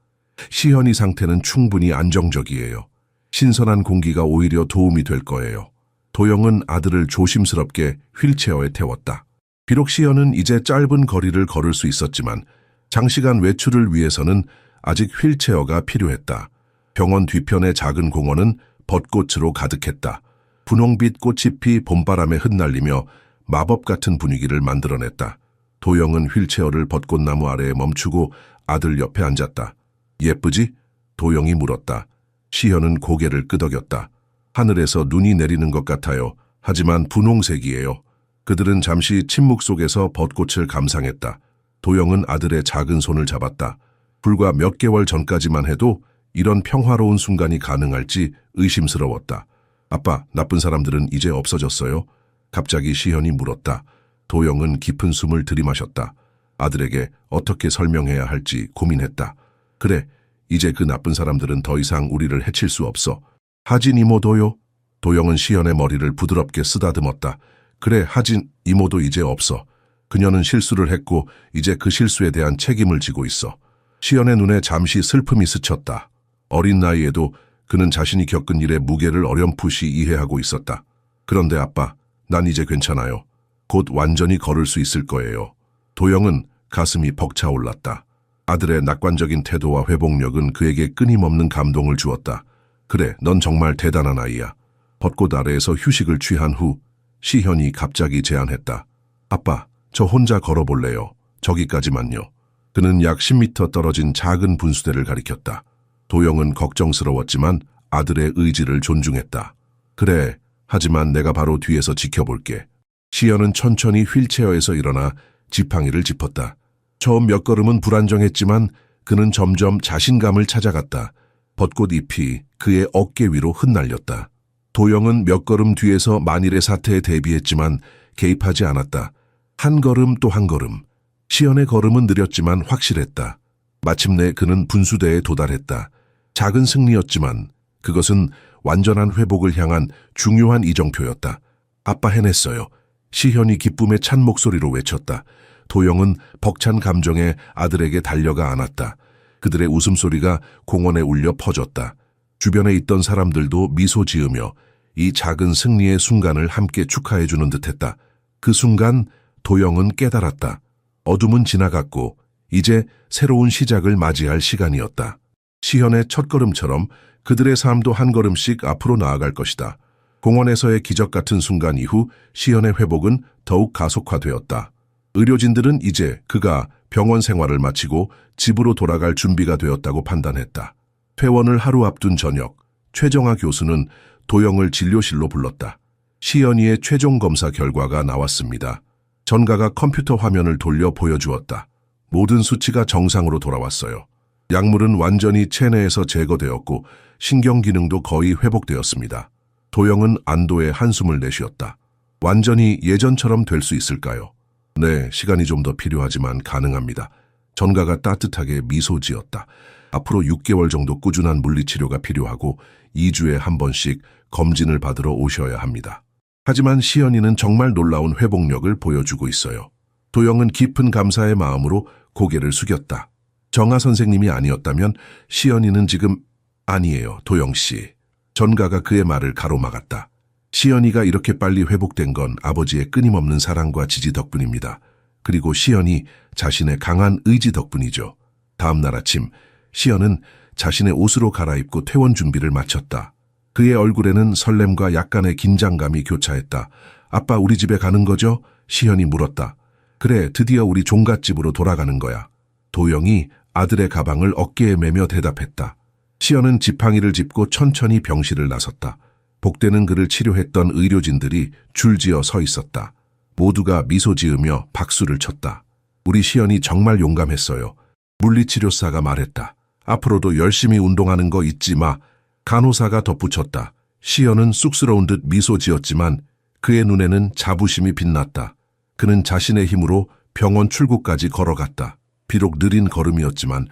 시현이 상태는 충분히 안정적이에요. 신선한 공기가 오히려 도움이 될 거예요. 도영은 아들을 조심스럽게 휠체어에 태웠다. 비록 시현은 이제 짧은 거리를 걸을 수 있었지만 장시간 외출을 위해서는 아직 휠체어가 필요했다. 병원 뒤편의 작은 공원은 벚꽃으로 가득했다. 분홍빛 꽃이 피 봄바람에 흩날리며 마법 같은 분위기를 만들어냈다. 도영은 휠체어를 벚꽃나무 아래에 멈추고 아들 옆에 앉았다. 예쁘지? 도영이 물었다. 시현은 고개를 끄덕였다. 하늘에서 눈이 내리는 것 같아요. 하지만 분홍색이에요. 그들은 잠시 침묵 속에서 벚꽃을 감상했다. 도영은 아들의 작은 손을 잡았다. 불과 몇 개월 전까지만 해도 이런 평화로운 순간이 가능할지 의심스러웠다. 아빠, 나쁜 사람들은 이제 없어졌어요? 갑자기 시현이 물었다. 도영은 깊은 숨을 들이마셨다. 아들에게 어떻게 설명해야 할지 고민했다. 그래, 이제 그 나쁜 사람들은 더 이상 우리를 해칠 수 없어. 하진 이모도요? 도영은 시현의 머리를 부드럽게 쓰다듬었다. 그래, 하진 이모도 이제 없어. 그녀는 실수를 했고 이제 그 실수에 대한 책임을 지고 있어. 시현의 눈에 잠시 슬픔이 스쳤다. 어린 나이에도 그는 자신이 겪은 일의 무게를 어렴풋이 이해하고 있었다. 그런데 아빠, 난 이제 괜찮아요. 곧 완전히 걸을 수 있을 거예요. 도영은 가슴이 벅차올랐다. 아들의 낙관적인 태도와 회복력은 그에게 끊임없는 감동을 주었다. 그래, 넌 정말 대단한 아이야. 벚꽃 아래에서 휴식을 취한 후 시현이 갑자기 제안했다. 아빠, 저 혼자 걸어볼래요. 저기까지만요. 그는 약 10m 떨어진 작은 분수대를 가리켰다. 도영은 걱정스러웠지만 아들의 의지를 존중했다. 그래, 하지만 내가 바로 뒤에서 지켜볼게. 시현은 천천히 휠체어에서 일어나 지팡이를 짚었다. 처음 몇 걸음은 불안정했지만 그는 점점 자신감을 찾아갔다. 벚꽃 잎이 그의 어깨 위로 흩날렸다. 도영은 몇 걸음 뒤에서 만일의 사태에 대비했지만 개입하지 않았다. 한 걸음 또 한 걸음. 시현의 걸음은 느렸지만 확실했다. 마침내 그는 분수대에 도달했다. 작은 승리였지만 그것은 완전한 회복을 향한 중요한 이정표였다. 아빠 해냈어요. 시현이 기쁨에 찬 목소리로 외쳤다. 도영은 벅찬 감정에 아들에게 달려가 안았다. 그들의 웃음소리가 공원에 울려 퍼졌다. 주변에 있던 사람들도 미소 지으며 이 작은 승리의 순간을 함께 축하해주는 듯했다. 그 순간 도영은 깨달았다. 어둠은 지나갔고 이제 새로운 시작을 맞이할 시간이었다. 시현의 첫걸음처럼 그들의 삶도 한 걸음씩 앞으로 나아갈 것이다. 공원에서의 기적 같은 순간 이후 시현의 회복은 더욱 가속화되었다. 의료진들은 이제 그가 병원 생활을 마치고 집으로 돌아갈 준비가 되었다고 판단했다. 퇴원을 하루 앞둔 저녁, 최정아 교수는 도영을 진료실로 불렀다. 시현이의 최종 검사 결과가 나왔습니다. 전가가 컴퓨터 화면을 돌려 보여주었다. 모든 수치가 정상으로 돌아왔어요. 약물은 완전히 체내에서 제거되었고 신경 기능도 거의 회복되었습니다. 도영은 안도의 한숨을 내쉬었다. 완전히 예전처럼 될 수 있을까요? 네, 시간이 좀 더 필요하지만 가능합니다. 전가가 따뜻하게 미소 지었다. 앞으로 6개월 정도 꾸준한 물리치료가 필요하고 2주에 한 번씩 검진을 받으러 오셔야 합니다. 하지만 시연이는 정말 놀라운 회복력을 보여주고 있어요. 도영은 깊은 감사의 마음으로 고개를 숙였다. 정아 선생님이 아니었다면 시연이는 지금 아니에요, 도영 씨. 전가가 그의 말을 가로막았다. 시연이가 이렇게 빨리 회복된 건 아버지의 끊임없는 사랑과 지지 덕분입니다. 그리고 시연이 자신의 강한 의지 덕분이죠. 다음 날 아침, 시연은 자신의 옷으로 갈아입고 퇴원 준비를 마쳤다. 그의 얼굴에는 설렘과 약간의 긴장감이 교차했다. 아빠, 우리 집에 가는 거죠? 시연이 물었다. 그래, 드디어 우리 종갓집으로 돌아가는 거야. 도영이 아들의 가방을 어깨에 매며 대답했다. 시연은 지팡이를 짚고 천천히 병실을 나섰다. 복되는 그를 치료했던 의료진들이 줄지어 서 있었다. 모두가 미소 지으며 박수를 쳤다. 우리 시연이 정말 용감했어요. 물리치료사가 말했다. 앞으로도 열심히 운동하는 거 잊지 마. 간호사가 덧붙였다. 시연은 쑥스러운 듯 미소 지었지만 그의 눈에는 자부심이 빛났다. 그는 자신의 힘으로 병원 출구까지 걸어갔다. 비록 느린 걸음이었지만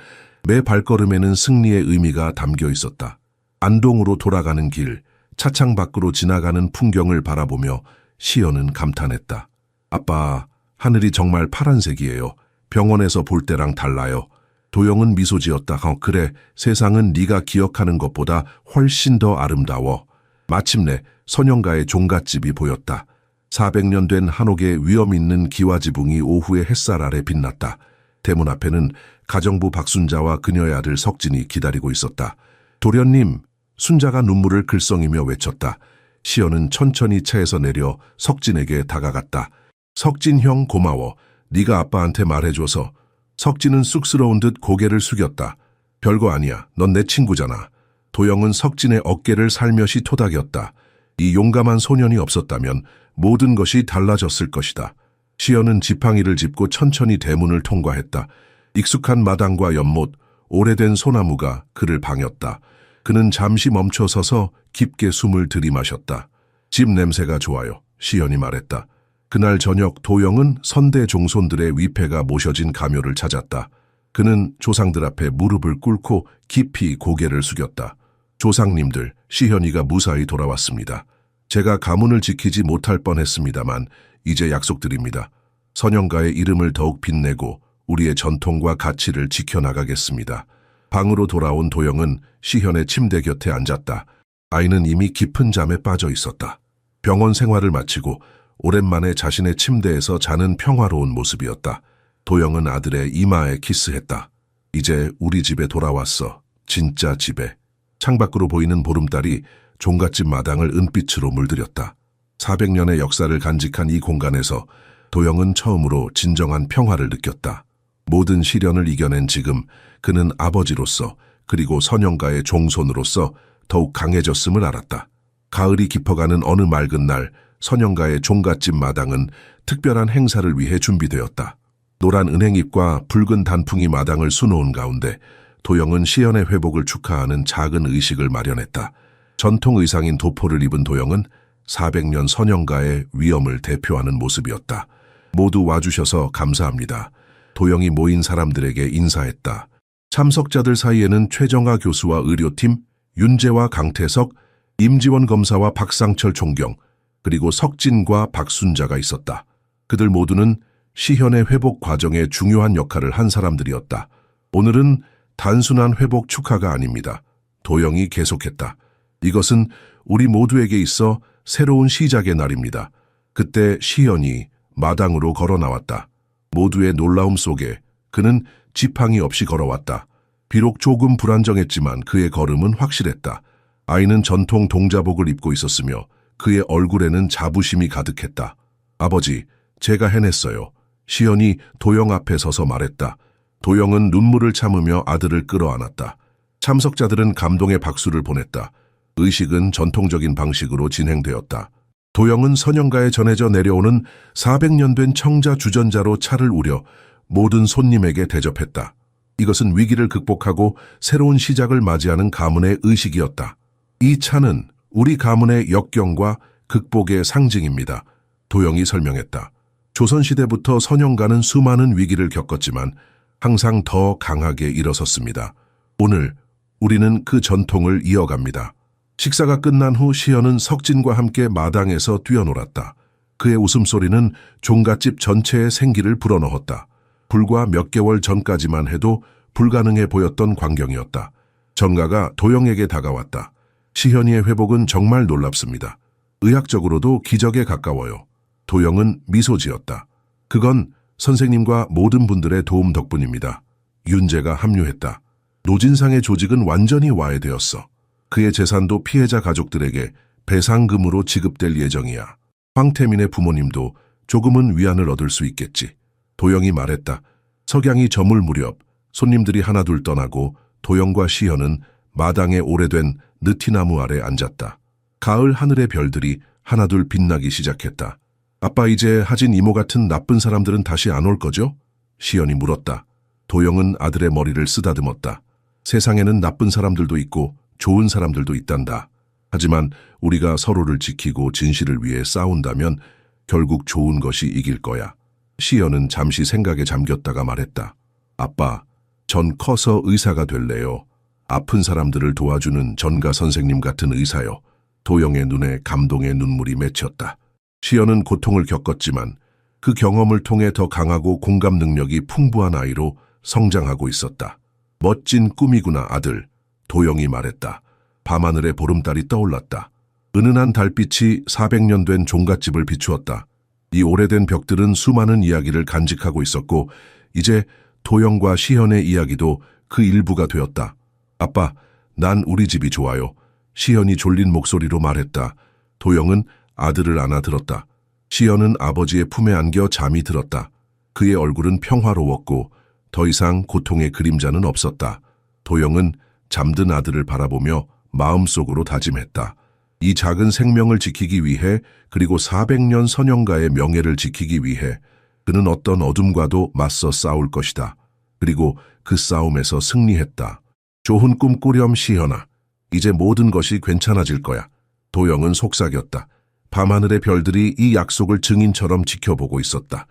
매 발걸음에는 승리의 의미가 담겨 있었다. 안동으로 돌아가는 길, 차창 밖으로 지나가는 풍경을 바라보며 시연은 감탄했다. 아빠, 하늘이 정말 파란색이에요. 병원에서 볼 때랑 달라요. 도영은 미소 지었다. 그래, 세상은 네가 기억하는 것보다 훨씬 더 아름다워. 마침내 선영가의 종갓집이 보였다. 400년 된 한옥의 위엄 있는 기와지붕이 오후의 햇살 아래 빛났다. 대문 앞에는 가정부 박순자와 그녀의 아들 석진이 기다리고 있었다. 도련님, 순자가 눈물을 글썽이며 외쳤다. 시연은 천천히 차에서 내려 석진에게 다가갔다. 석진 형 고마워. 네가 아빠한테 말해줘서. 석진은 쑥스러운 듯 고개를 숙였다. 별거 아니야. 넌 내 친구잖아. 도영은 석진의 어깨를 살며시 토닥였다. 이 용감한 소년이 없었다면 모든 것이 달라졌을 것이다. 시연은 지팡이를 짚고 천천히 대문을 통과했다. 익숙한 마당과 연못, 오래된 소나무가 그를 방했다. 그는 잠시 멈춰 서서 깊게 숨을 들이마셨다. 집 냄새가 좋아요. 시연이 말했다. 그날 저녁 도영은 선대 종손들의 위패가 모셔진 가묘를 찾았다. 그는 조상들 앞에 무릎을 꿇고 깊이 고개를 숙였다. 조상님들, 시현이가 무사히 돌아왔습니다. 제가 가문을 지키지 못할 뻔했습니다만 이제 약속드립니다. 선영가의 이름을 더욱 빛내고 우리의 전통과 가치를 지켜나가겠습니다. 방으로 돌아온 도영은 시현의 침대 곁에 앉았다. 아이는 이미 깊은 잠에 빠져 있었다. 병원 생활을 마치고 오랜만에 자신의 침대에서 자는 평화로운 모습이었다. 도영은 아들의 이마에 키스했다. 이제 우리 집에 돌아왔어. 진짜 집에. 창밖으로 보이는 보름달이 종갓집 마당을 은빛으로 물들였다. 400년의 역사를 간직한 이 공간에서 도영은 처음으로 진정한 평화를 느꼈다. 모든 시련을 이겨낸 지금 그는 아버지로서 그리고 선영가의 종손으로서 더욱 강해졌음을 알았다. 가을이 깊어가는 어느 맑은 날 선영가의 종갓집 마당은 특별한 행사를 위해 준비되었다. 노란 은행잎과 붉은 단풍이 마당을 수놓은 가운데 도영은 시연의 회복을 축하하는 작은 의식을 마련했다. 전통 의상인 도포를 입은 도영은 400년 선영가의 위엄을 대표하는 모습이었다. 모두 와주셔서 감사합니다. 도영이 모인 사람들에게 인사했다. 참석자들 사이에는 최정아 교수와 의료팀, 윤재와 강태석, 임지원 검사와 박상철 총경, 그리고 석진과 박순자가 있었다. 그들 모두는 시현의 회복 과정에 중요한 역할을 한 사람들이었다. 오늘은 단순한 회복 축하가 아닙니다. 도영이 계속했다. 이것은 우리 모두에게 있어 새로운 시작의 날입니다. 그때 시현이 마당으로 걸어 나왔다. 모두의 놀라움 속에 그는 지팡이 없이 걸어왔다. 비록 조금 불안정했지만 그의 걸음은 확실했다. 아이는 전통 동자복을 입고 있었으며 그의 얼굴에는 자부심이 가득했다. 아버지, 제가 해냈어요. 시연이 도영 앞에 서서 말했다. 도영은 눈물을 참으며 아들을 끌어안았다. 참석자들은 감동의 박수를 보냈다. 의식은 전통적인 방식으로 진행되었다. 도영은 선영가에 전해져 내려오는 400년 된 청자 주전자로 차를 우려 모든 손님에게 대접했다. 이것은 위기를 극복하고 새로운 시작을 맞이하는 가문의 의식이었다. 이 차는 우리 가문의 역경과 극복의 상징입니다. 도영이 설명했다. 조선시대부터 선영가는 수많은 위기를 겪었지만 항상 더 강하게 일어섰습니다. 오늘 우리는 그 전통을 이어갑니다. 식사가 끝난 후 시연은 석진과 함께 마당에서 뛰어놀았다. 그의 웃음소리는 종갓집 전체에 생기를 불어넣었다. 불과 몇 개월 전까지만 해도 불가능해 보였던 광경이었다. 전가가 도영에게 다가왔다. 시현이의 회복은 정말 놀랍습니다. 의학적으로도 기적에 가까워요. 도영은 미소 지었다. 그건 선생님과 모든 분들의 도움 덕분입니다. 윤재가 합류했다. 노진상의 조직은 완전히 와해되었어. 그의 재산도 피해자 가족들에게 배상금으로 지급될 예정이야. 황태민의 부모님도 조금은 위안을 얻을 수 있겠지. 도영이 말했다. 석양이 저물 무렵 손님들이 하나둘 떠나고 도영과 시현은 마당에 오래된 느티나무 아래 앉았다. 가을 하늘의 별들이 하나둘 빛나기 시작했다. 아빠, 이제 하진 이모 같은 나쁜 사람들은 다시 안 올 거죠? 시연이 물었다. 도영은 아들의 머리를 쓰다듬었다. 세상에는 나쁜 사람들도 있고 좋은 사람들도 있단다. 하지만 우리가 서로를 지키고 진실을 위해 싸운다면 결국 좋은 것이 이길 거야. 시연은 잠시 생각에 잠겼다가 말했다. 아빠, 전 커서 의사가 될래요. 아픈 사람들을 도와주는 전가 선생님 같은 의사요. 도영의 눈에 감동의 눈물이 맺혔다. 시연은 고통을 겪었지만 그 경험을 통해 더 강하고 공감 능력이 풍부한 아이로 성장하고 있었다. 멋진 꿈이구나, 아들. 도영이 말했다. 밤하늘에 보름달이 떠올랐다. 은은한 달빛이 400년 된 종갓집을 비추었다. 이 오래된 벽들은 수많은 이야기를 간직하고 있었고 이제 도영과 시현의 이야기도 그 일부가 되었다. 아빠, 난 우리 집이 좋아요. 시현이 졸린 목소리로 말했다. 도영은 아들을 안아 들었다. 시현은 아버지의 품에 안겨 잠이 들었다. 그의 얼굴은 평화로웠고 더 이상 고통의 그림자는 없었다. 도영은 잠든 아들을 바라보며 마음속으로 다짐했다. 이 작은 생명을 지키기 위해, 그리고 400년 선영가의 명예를 지키기 위해 그는 어떤 어둠과도 맞서 싸울 것이다. 그리고 그 싸움에서 승리했다. 좋은 꿈 꾸렴, 시현아. 이제 모든 것이 괜찮아질 거야. 도영은 속삭였다. 밤하늘의 별들이 이 약속을 증인처럼 지켜보고 있었다.